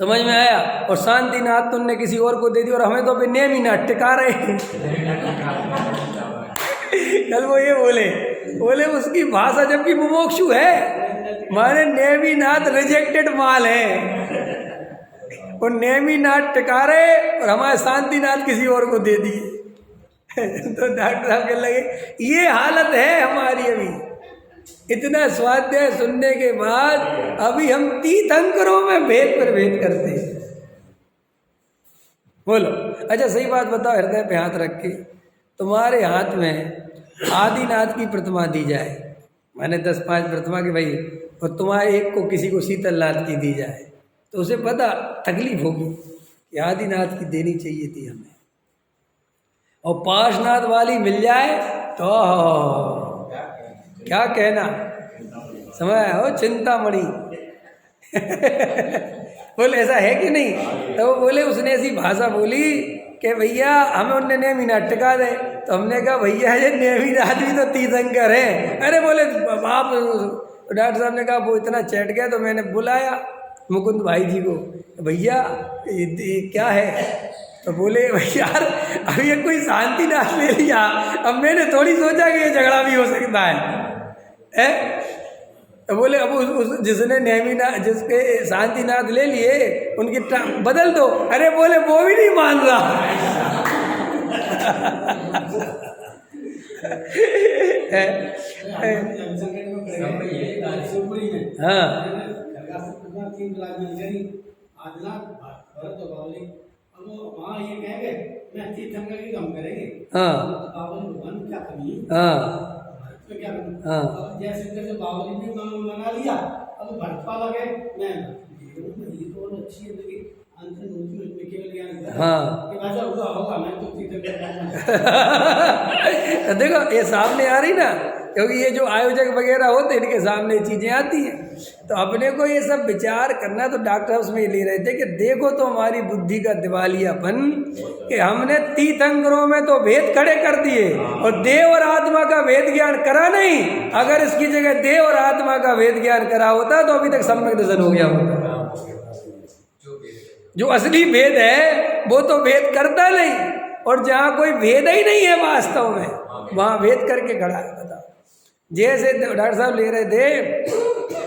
समझ में आया? और शांतिनाथ तुमने किसी और को दे दी और हमें तो अभी नेम ही नाथ टिका रहे हैं। कल वो ये बोले उसकी भाषा जबकि मुमुक्षु है, माने नेमीनाथ रिजेक्टेड माल है, और नेमीनाथ टिका रहे और हमारे शांतिनाथ किसी और को दे दिए। तो डॉक्टर साहब कहने लगे ये हालत है हमारी अभी। इतना स्वाध्याय सुनने के बाद अभी हम तीर्थंकरों में भेद पर भेद करते हैं। बोलो अच्छा सही बात बताओ, हृदय पे हाथ रख के तुम्हारे हाथ में आदिनाथ की प्रतिमा दी जाए, मैंने 10-5 प्रतिमा की भाई, और तुम्हारे एक को किसी को शीतलनाथ की दी जाए, तो उसे पता तकलीफ होगी कि आदिनाथ की देनी चाहिए थी हमें। और पार्श्वनाथ वाली मिल जाए तो क्या कहना, समझ हो चिंतामणि। बोले ऐसा है कि नहीं? तो वो बोले उसने ऐसी भाषा बोली कि भैया हमें उनने नेमीनाथ टिका दे। तो हमने कहा भैया ये नेमीनाथ भी तो तीर्थंकर है। अरे बोले आप, डॉक्टर साहब ने कहा वो इतना चैट गया तो मैंने बुलाया मुकुंद भाई जी को, भैया ये क्या है? तो बोले भैया अब ये कोई शांतिनाथ ले लिया, अब मैंने थोड़ी सोचा कि ये झगड़ा भी हो सकता है। तो बोले अब उस जिसने नेमीनाथ जिसके शांतिनाथ ले लिए उनकी बदल दो। अरे बोले वो भी नहीं मान रहा। हाँ जैसे बावली भी मना लिया, अब भटपा लगे मैं अच्छी है देखो ये सामने आ रही ना, क्योंकि ये जो आयोजक वगैरह होते हैं इनके सामने चीज़ें आती हैं, तो अपने को ये सब विचार करना। तो डॉक्टर उसमें ये ले रहे थे कि देखो तो हमारी बुद्धि का दिवालियापन कि हमने तीर्थंकरों में तो भेद खड़े कर दिए और देव और आत्मा का भेद ज्ञान करा नहीं। अगर इसकी जगह देव और आत्मा का भेद ज्ञान करा होता तो अभी तक सम्यक दर्शन हो गया होता। जो असली भेद है वो तो भेद करता नहीं, और जहाँ कोई भेद ही नहीं है वास्तव में वहाँ भेद करके खड़ा है। बताओ जैसे डॉक्टर साहब ले रहे थे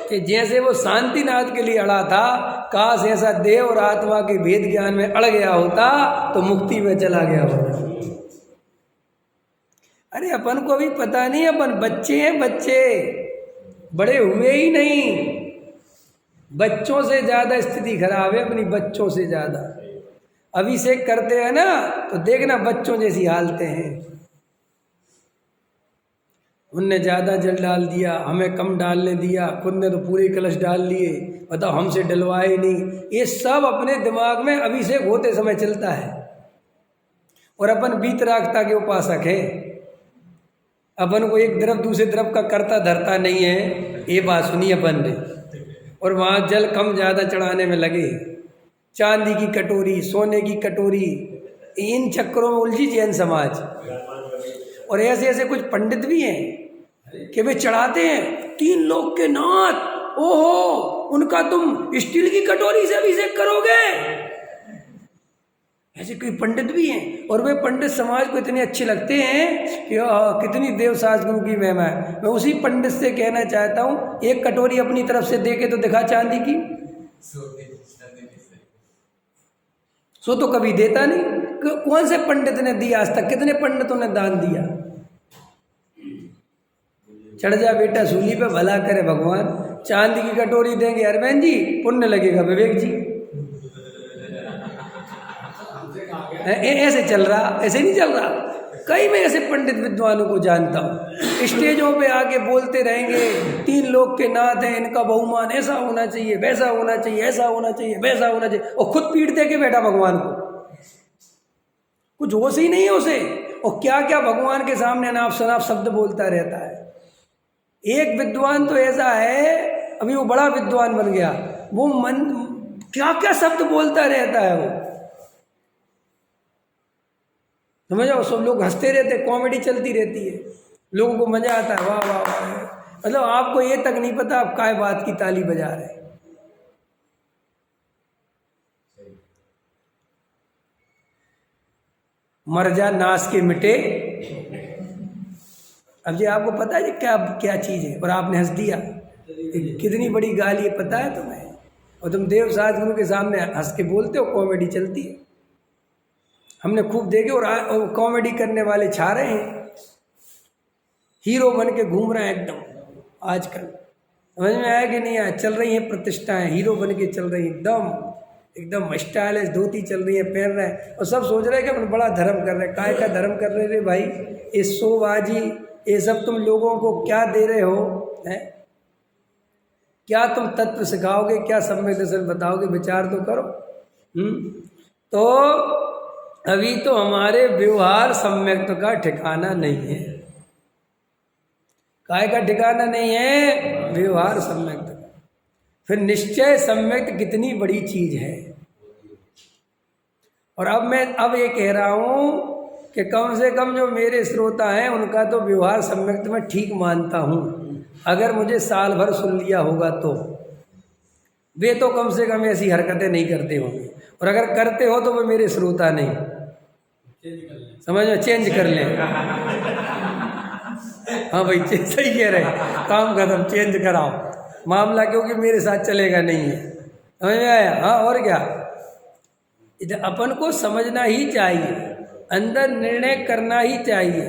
कि जैसे वो शांतिनाथ के लिए अड़ा था, काश ऐसा देव और आत्मा के भेद ज्ञान में अड़ गया होता तो मुक्ति में चला गया होता। अरे अपन को भी पता नहीं, अपन बच्चे हैं, बच्चे बड़े हुए ही नहीं। बच्चों से ज़्यादा स्थिति खराब है अपनी, बच्चों से ज़्यादा। अभिषेक करते हैं ना तो देखना बच्चों जैसी हालतें हैं। उनने ज़्यादा जल डाल दिया, हमें कम डालने दिया, खुद ने तो पूरे कलश डाल लिए, बताओ हमसे डलवाए नहीं। ये सब अपने दिमाग में अभिषेक होते समय चलता है। और अपन वीतरागता के उपासक हैं, अपन को एक तरफ दूसरे तरफ का करता धरता नहीं है। ये बात सुनी अपन ने, और वहाँ जल कम ज़्यादा चढ़ाने में लगे। चांदी की कटोरी, सोने की कटोरी, इन चक्करों में उलझी जैन समाज। और ऐसे ऐसे कुछ पंडित भी हैं कि वे चढ़ाते हैं 3 लोग के नाथ, ओहो उनका तुम स्टील की कटोरी से अभिषेक करोगे। ऐसे कोई पंडित भी हैं, और वे पंडित समाज को इतने अच्छे लगते हैं कि कितनी देव सासगुरु की महिमा है। मैं उसी पंडित से कहना चाहता हूँ, एक कटोरी अपनी तरफ से दे के तो दिखा चांदी की। सो तो कभी देता नहीं। कौन से पंडित ने दिया आज तक? कितने पंडितों ने दान दिया? चढ़ जा बेटा सूली पे, भला करे भगवान। चांदी की कटोरी देंगे अरे बहन जी, पुण्य लगेगा विवेक जी। ऐसे चल रहा, ऐसे नहीं चल रहा। कई मैं ऐसे पंडित विद्वानों को जानता हूँ, स्टेजों पे आके बोलते रहेंगे 3 लोग के नाथ हैं, इनका बहुमान ऐसा होना चाहिए, वैसा होना चाहिए, ऐसा होना चाहिए, वैसा होना चाहिए, और खुद पीठ दे के बैठा भगवान को। कुछ होश ही नहीं है उसे, और क्या क्या भगवान के सामने अनाप शनाप शब्द बोलता रहता है। एक विद्वान तो ऐसा है, अभी वो बड़ा विद्वान बन गया, वो मन क्या क्या शब्द बोलता रहता है वो, समझ जाओ। सब लोग हंसते रहते, कॉमेडी चलती रहती है, लोगों को मजा आता है, वाह वाह वाह। मतलब आपको ये तक नहीं पता आप काय बात की ताली बजा रहे हैं। मर जा नाश के मिटे। अब जी आपको पता है जी क्या क्या चीज़ है, और आपने हंस दिया। कितनी बड़ी गाली है पता है तुम्हें? और तुम देव सद्गुरु के सामने हंस के बोलते हो, कॉमेडी चलती है। हमने खूब देखे, और कॉमेडी करने वाले छा रहे हैं, हीरो बन के घूम रहे हैं एकदम आजकल। समझ में आया कि नहीं आया? चल रही है प्रतिष्ठाएं, हीरो बन के चल रही है, एकदम स्टाइलिश धोती चल रही है, पहन रहे हैं, और सब सोच रहे हैं कि अपन बड़ा धर्म कर रहे हैं। काय का धर्म कर रहे रे भाई? ये शोबाजी, ये सब तुम लोगों को क्या दे रहे हो है? क्या तुम तत्व सिखाओगे? क्या सम्यक दर्शन बताओगे? विचार तो करो। तो अभी तो हमारे व्यवहार सम्यक्त का ठिकाना नहीं है। काय का ठिकाना नहीं है? व्यवहार सम्यक्त का। फिर निश्चय सम्यक्त कितनी बड़ी चीज है। और अब मैं ये कह रहा हूं कि कम से कम जो मेरे श्रोता हैं उनका तो व्यवहार सम्यक्त मैं ठीक मानता हूं। अगर मुझे साल भर सुन लिया होगा तो वे तो कम से कम ऐसी हरकतें नहीं करते होंगे, और अगर करते हो तो वे मेरे श्रोता नहीं। समझ में? चेंज कर लें। हाँ भाई सही कह रहे, काम खत्म, चेंज कराओ मामला, क्योंकि मेरे साथ चलेगा नहीं है। समझ में आया? हाँ, और क्या, इधर अपन को समझना ही चाहिए, अंदर निर्णय करना ही चाहिए।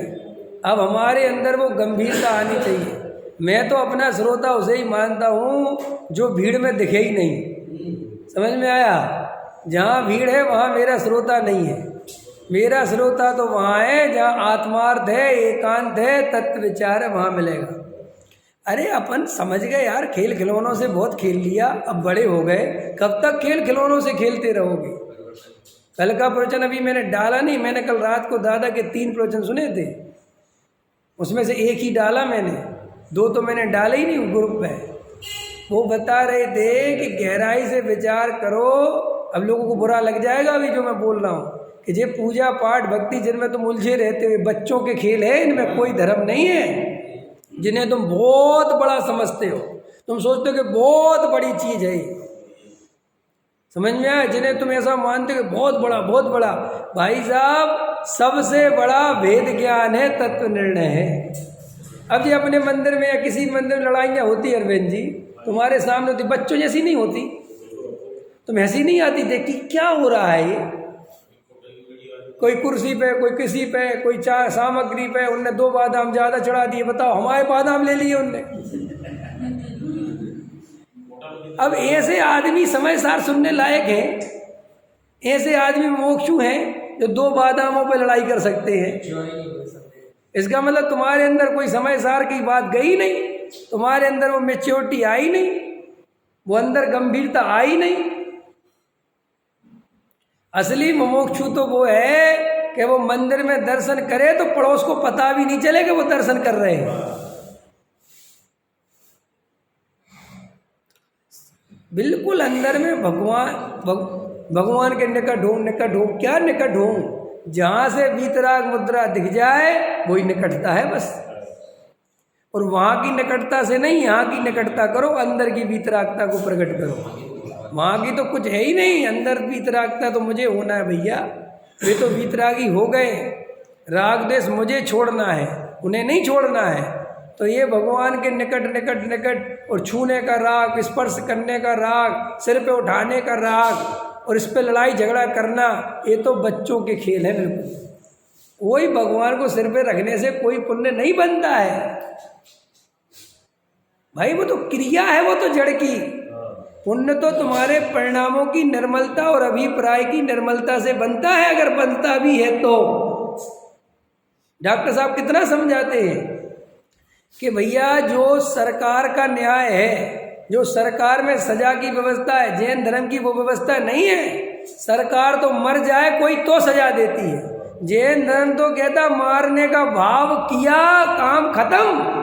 अब हमारे अंदर वो गंभीरता आनी चाहिए। मैं तो अपना श्रोता उसे ही मानता हूँ जो भीड़ में दिखे ही नहीं। समझ में आया? जहाँ भीड़ है वहाँ मेरा श्रोता नहीं है। मेरा श्रोता तो वहाँ है जहाँ आत्मार्थ है, एकांत है, तत्व विचार है, वहाँ मिलेगा। अरे अपन समझ गए यार, खेल खिलौनों से बहुत खेल लिया, अब बड़े हो गए, कब तक खेल खिलौनों से खेलते रहोगे? कल का प्रवचन अभी मैंने डाला नहीं, मैंने कल रात को दादा के 3 प्रवचन सुने थे, उसमें से 1 ही डाला मैंने, 2 तो मैंने डाले ही नहीं ग्रुप में। वो बता रहे थे कि गहराई से विचार करो। अब लोगों को बुरा लग जाएगा अभी जो मैं बोल रहा हूँ कि ये पूजा पाठ भक्ति जिनमें तुम उलझे रहते हुए बच्चों के खेल है, इनमें कोई धर्म नहीं है। जिन्हें तुम बहुत बड़ा समझते हो, तुम सोचते हो कि बहुत बड़ी चीज़ है, समझ में आया? जिन्हें तुम ऐसा मानते हो कि बहुत बड़ा, भाई साहब सबसे बड़ा वेद ज्ञान है, तत्व निर्णय है। अब ये अपने मंदिर में या किसी मंदिर में लड़ाइयाँ होती है अरविंद जी, तुम्हारे सामने होती, बच्चों जैसी नहीं होती, तुम ऐसी नहीं आती देखती क्या हो रहा है। ये कोई कुर्सी पे, कोई किसी पे, कोई चाय सामग्री पे, उनने 2 बादाम ज़्यादा चढ़ा दिए, बताओ हमारे बादाम ले लिए उनने। अब ऐसे आदमी समझदार सुनने लायक हैं, ऐसे आदमी मोक्षु हैं जो 2 बादामों पे लड़ाई कर सकते हैं। इसका मतलब तुम्हारे अंदर कोई समझदार की बात गई नहीं, तुम्हारे अंदर वो मैच्योरिटी आई नहीं, वो अंदर गंभीरता आई नहीं। असली मुमुक्षु तो वो है कि वो मंदिर में दर्शन करे तो पड़ोस को पता भी नहीं चले कि वो दर्शन कर रहे हैं। बिल्कुल अंदर में भगवान के निकट हो। क्या निकट हो? जहाँ से वीतराग मुद्रा दिख जाए वही निकटता है बस। और वहाँ की निकटता से नहीं, यहाँ की निकटता करो, अंदर की वीतरागता को प्रकट करो। वहाँ की तो कुछ है ही नहीं, अंदर वीतरागता तो मुझे होना है भैया। वे तो वीतरागी हो गए, राग देश मुझे छोड़ना है, उन्हें नहीं छोड़ना है। तो ये भगवान के निकट और छूने का राग, स्पर्श करने का राग, सिर पे उठाने का राग, और इस पे लड़ाई झगड़ा करना, ये तो बच्चों के खेल हैं बिल्कुल। वही भगवान को सिर पे रखने से कोई पुण्य नहीं बनता है भाई, वो तो क्रिया है, वो तो जड़ की। पुण्य तो तुम्हारे परिणामों की निर्मलता और अभिप्राय की निर्मलता से बनता है, अगर बनता भी है तो। डॉक्टर साहब कितना समझाते हैं कि भैया जो सरकार का न्याय है, जो सरकार में सजा की व्यवस्था है, जैन धर्म की वो व्यवस्था नहीं है। सरकार तो मर जाए कोई तो सजा देती है, जैन धर्म तो कहता मारने का भाव किया काम खत्म,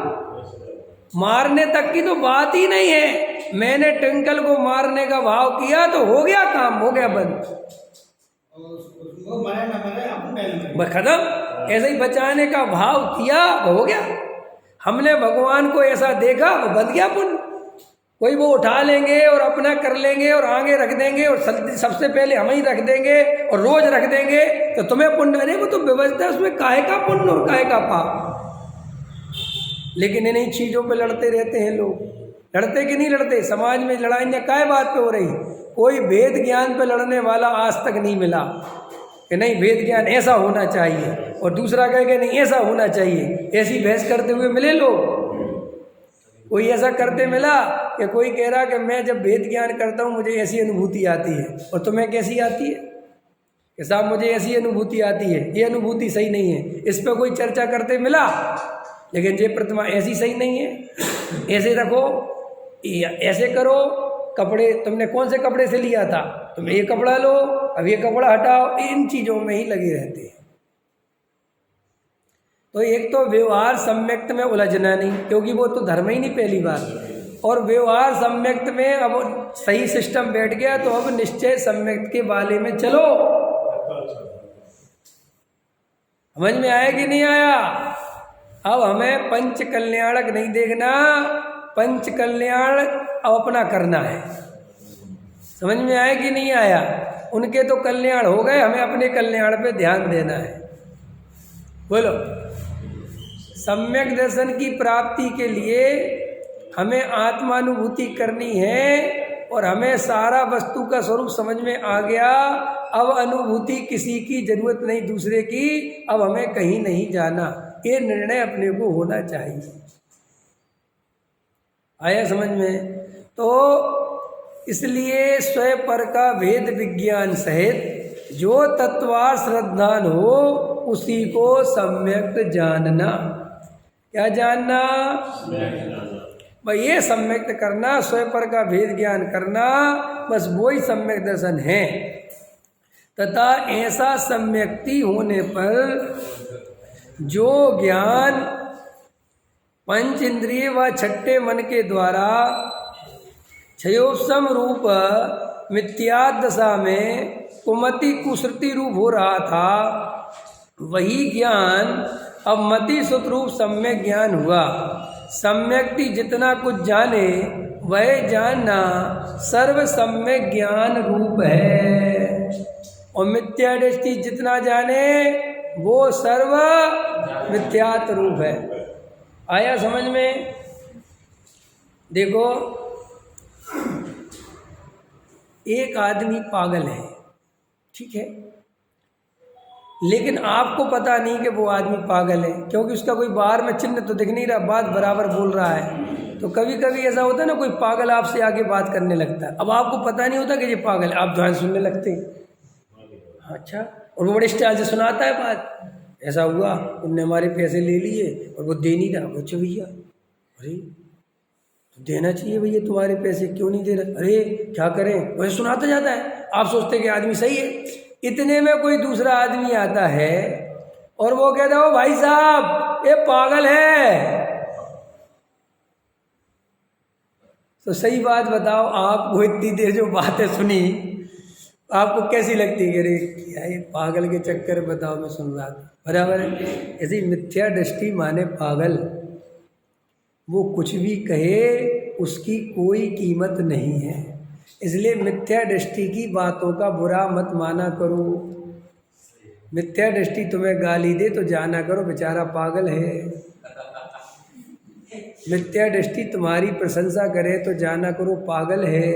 मारने तक की तो बात ही नहीं है। मैंने ट्विंकल को मारने का भाव किया तो हो गया काम, हो गया बंद, बस खत्म। ऐसे ही बचाने का भाव किया वो हो गया। हमने भगवान को ऐसा देखा वो बंद गया पुण्य। कोई वो उठा लेंगे और अपना कर लेंगे और आगे रख देंगे और सबसे पहले हम ही रख देंगे और रोज रख देंगे तो तुम्हें पुण्य। अरे वो तो व्यवस्था है, उसमें काहे का पुण्य और काहे का पाप। लेकिन इन्हीं चीज़ों पे लड़ते रहते हैं लोग। लड़ते कि नहीं लड़ते? समाज में लड़ाइयाँ काय बात पे हो रही? कोई भेद ज्ञान पे लड़ने वाला आज तक नहीं मिला कि नहीं भेद ज्ञान ऐसा होना चाहिए और दूसरा कहे कि नहीं ऐसा होना चाहिए। ऐसी बहस करते हुए मिले लोग? कोई ऐसा करते मिला कि कोई कह रहा कि मैं जब भेद ज्ञान करता हूँ मुझे ऐसी अनुभूति आती है, और तुम्हें कैसी आती है कि साहब मुझे ऐसी अनुभूति आती है, ये अनुभूति सही नहीं है। इस पर कोई चर्चा करते मिला? लेकिन ये प्रतिमा ऐसी सही नहीं है, ऐसे रखो, ऐसे करो। कपड़े तुमने कौन से कपड़े से लिया था, तुम ये कपड़ा लो, अब ये कपड़ा हटाओ, इन चीज़ों में ही लगे रहते हैं। तो एक तो व्यवहार सम्यक्त में उलझना नहीं, क्योंकि वो तो धर्म ही नहीं पहली बात। और व्यवहार सम्यक्त में अब सही सिस्टम बैठ गया तो अब निश्चय सम्यक्त के बाले में चलो। समझ में आया कि नहीं आया? अब हमें पंच कल्याणक नहीं देखना, पंच कल्याण अब अपना करना है। समझ में आया कि नहीं आया? उनके तो कल्याण हो गए, हमें अपने कल्याण पे ध्यान देना है। बोलो। सम्यक दर्शन की प्राप्ति के लिए हमें आत्मानुभूति करनी है और हमें सारा वस्तु का स्वरूप समझ में आ गया। अब अनुभूति किसी की जरूरत नहीं, दूसरे की। अब हमें कहीं नहीं जाना, ये निर्णय अपने को होना चाहिए। आया समझ में? तो इसलिए स्वयं पर का भेद विज्ञान सहित जो तत्वार श्रद्धान हो उसी को सम्यक जानना। क्या जानना? भाई ये सम्यक करना, स्वयं पर का भेद ज्ञान करना, बस वही सम्यक दर्शन है। तथा ऐसा सम्यक्ति होने पर जो ज्ञान पंच इंद्रिय व छठे मन के द्वारा क्षयोपम रूप मिथ्यादशा में कुमति कुश्रुति रूप हो रहा था, वही ज्ञान अब मति सुतरूप सम्यक ज्ञान हुआ। सम्यक्ति जितना कुछ जाने वह जानना सर्व सम्यक ज्ञान रूप है, और मिथ्या दृष्टि जितना जाने वो सर्व मिथ्यात्व रूप है। आया समझ में? देखो, एक आदमी पागल है, ठीक है, लेकिन आपको पता नहीं कि वो आदमी पागल है, क्योंकि उसका कोई बाहर में चिन्ह तो दिख नहीं रहा, बात बराबर बोल रहा है। तो कभी कभी ऐसा होता है ना, कोई पागल आपसे आके बात करने लगता है, अब आपको पता नहीं होता कि ये पागल है, आप ध्यान सुनने लगते हैं। अच्छा, और वो बड़े स्टाइल से सुनाता है बात, ऐसा हुआ, तुमने हमारे पैसे ले लिए और वो दे नहीं रहा। अच्छा भैया, अरे तो देना चाहिए भैया, तुम्हारे पैसे क्यों नहीं दे रहे? अरे क्या करें? वैसे सुनाता जाता है, आप सोचते कि आदमी सही है। इतने में कोई दूसरा आदमी आता है और वो कहता है, ओ भाई साहब ये पागल है। तो सही बात बताओ, आपको इतनी देर जो बातें सुनी आपको कैसी लगती है? अरे क्या ये पागल के चक्कर, बताओ मैं सुन रहा था, बराबर है। ऐसी मिथ्या दृष्टि माने पागल, वो कुछ भी कहे उसकी कोई कीमत नहीं है। इसलिए मिथ्या दृष्टि की बातों का बुरा मत माना करो। मिथ्या दृष्टि तुम्हें गाली दे तो जाना करो बेचारा पागल है। मिथ्या दृष्टि तुम्हारी प्रशंसा करे तो जाना करो पागल है।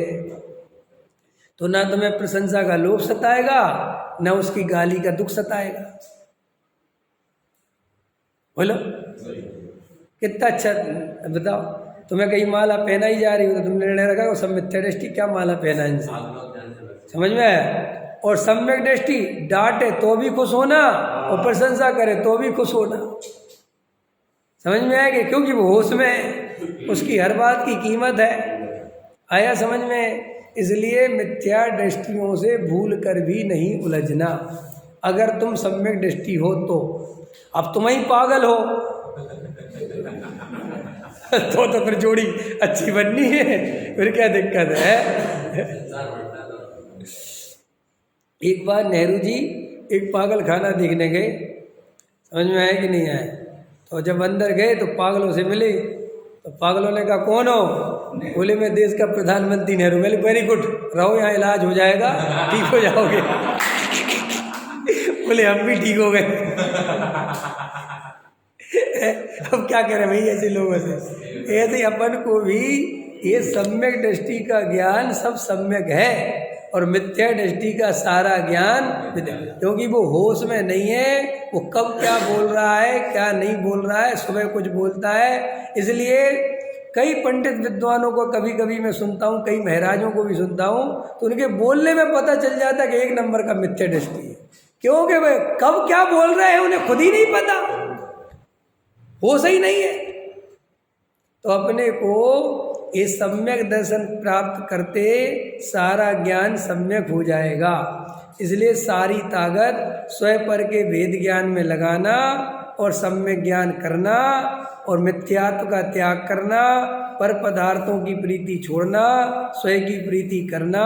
तो ना तुम्हें प्रशंसा का लोभ सताएगा, ना उसकी गाली का दुख सताएगा। बोलो कितना अच्छा। बताओ, तुम्हें कहीं माला पहनाई जा रही हो तो तुमने निर्णय रखा सब मिथ्या दृष्टि, क्या माला पहना इनसे, समझ में आया? और सम्यक दृष्टि डांटे तो भी खुश होना और प्रशंसा करे तो भी खुश होना। समझ में आएगा? क्योंकि वो होश में है, उसकी हर बात की कीमत है। आया समझ में? इसलिए मिथ्या दृष्टियों से भूल कर भी नहीं उलझना। अगर तुम सम्यक दृष्टि हो तो अब तुम ही पागल हो तो फिर जोड़ी अच्छी बननी है, फिर क्या दिक्कत है? एक बार नेहरू जी एक पागल खाना देखने गए, समझ में आया कि नहीं आया? तो जब अंदर गए तो पागलों से मिले, तो पागलों ने कहा कौन हो? बोले मैं देश का प्रधानमंत्री नेहरू। बोले वेरी गुड, रहो यहाँ इलाज हो जाएगा, ठीक हो जाओगे। बोले हम भी ठीक हो गए। अब क्या करें भाई ऐसे लोगों से? ऐसे अपन को भी ये सम्यक दृष्टि का ज्ञान सब सम्यक है और मिथ्या दृष्टि का सारा ज्ञान, क्योंकि वो होश में नहीं है, वो कब क्या बोल रहा है क्या नहीं बोल रहा है, सुबह कुछ बोलता है। इसलिए कई पंडित विद्वानों को कभी कभी मैं सुनता हूँ, कई महाराजों को भी सुनता हूँ, तो उनके बोलने में पता चल जाता है कि एक नंबर का मिथ्या दृष्टि है। क्योंकि वे कब क्या बोल रहे हैं उन्हें खुद ही नहीं पता, होश ही नहीं है। तो अपने को ये सम्यक दर्शन प्राप्त करते सारा ज्ञान सम्यक हो जाएगा। इसलिए सारी ताकत स्वयं पर के वेद ज्ञान में लगाना और सम्यक ज्ञान करना और मिथ्यात्व का त्याग करना, पर पदार्थों की प्रीति छोड़ना, स्वयं की प्रीति करना,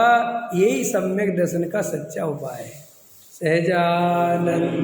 यही सम्यक दर्शन का सच्चा उपाय है। सहजानंद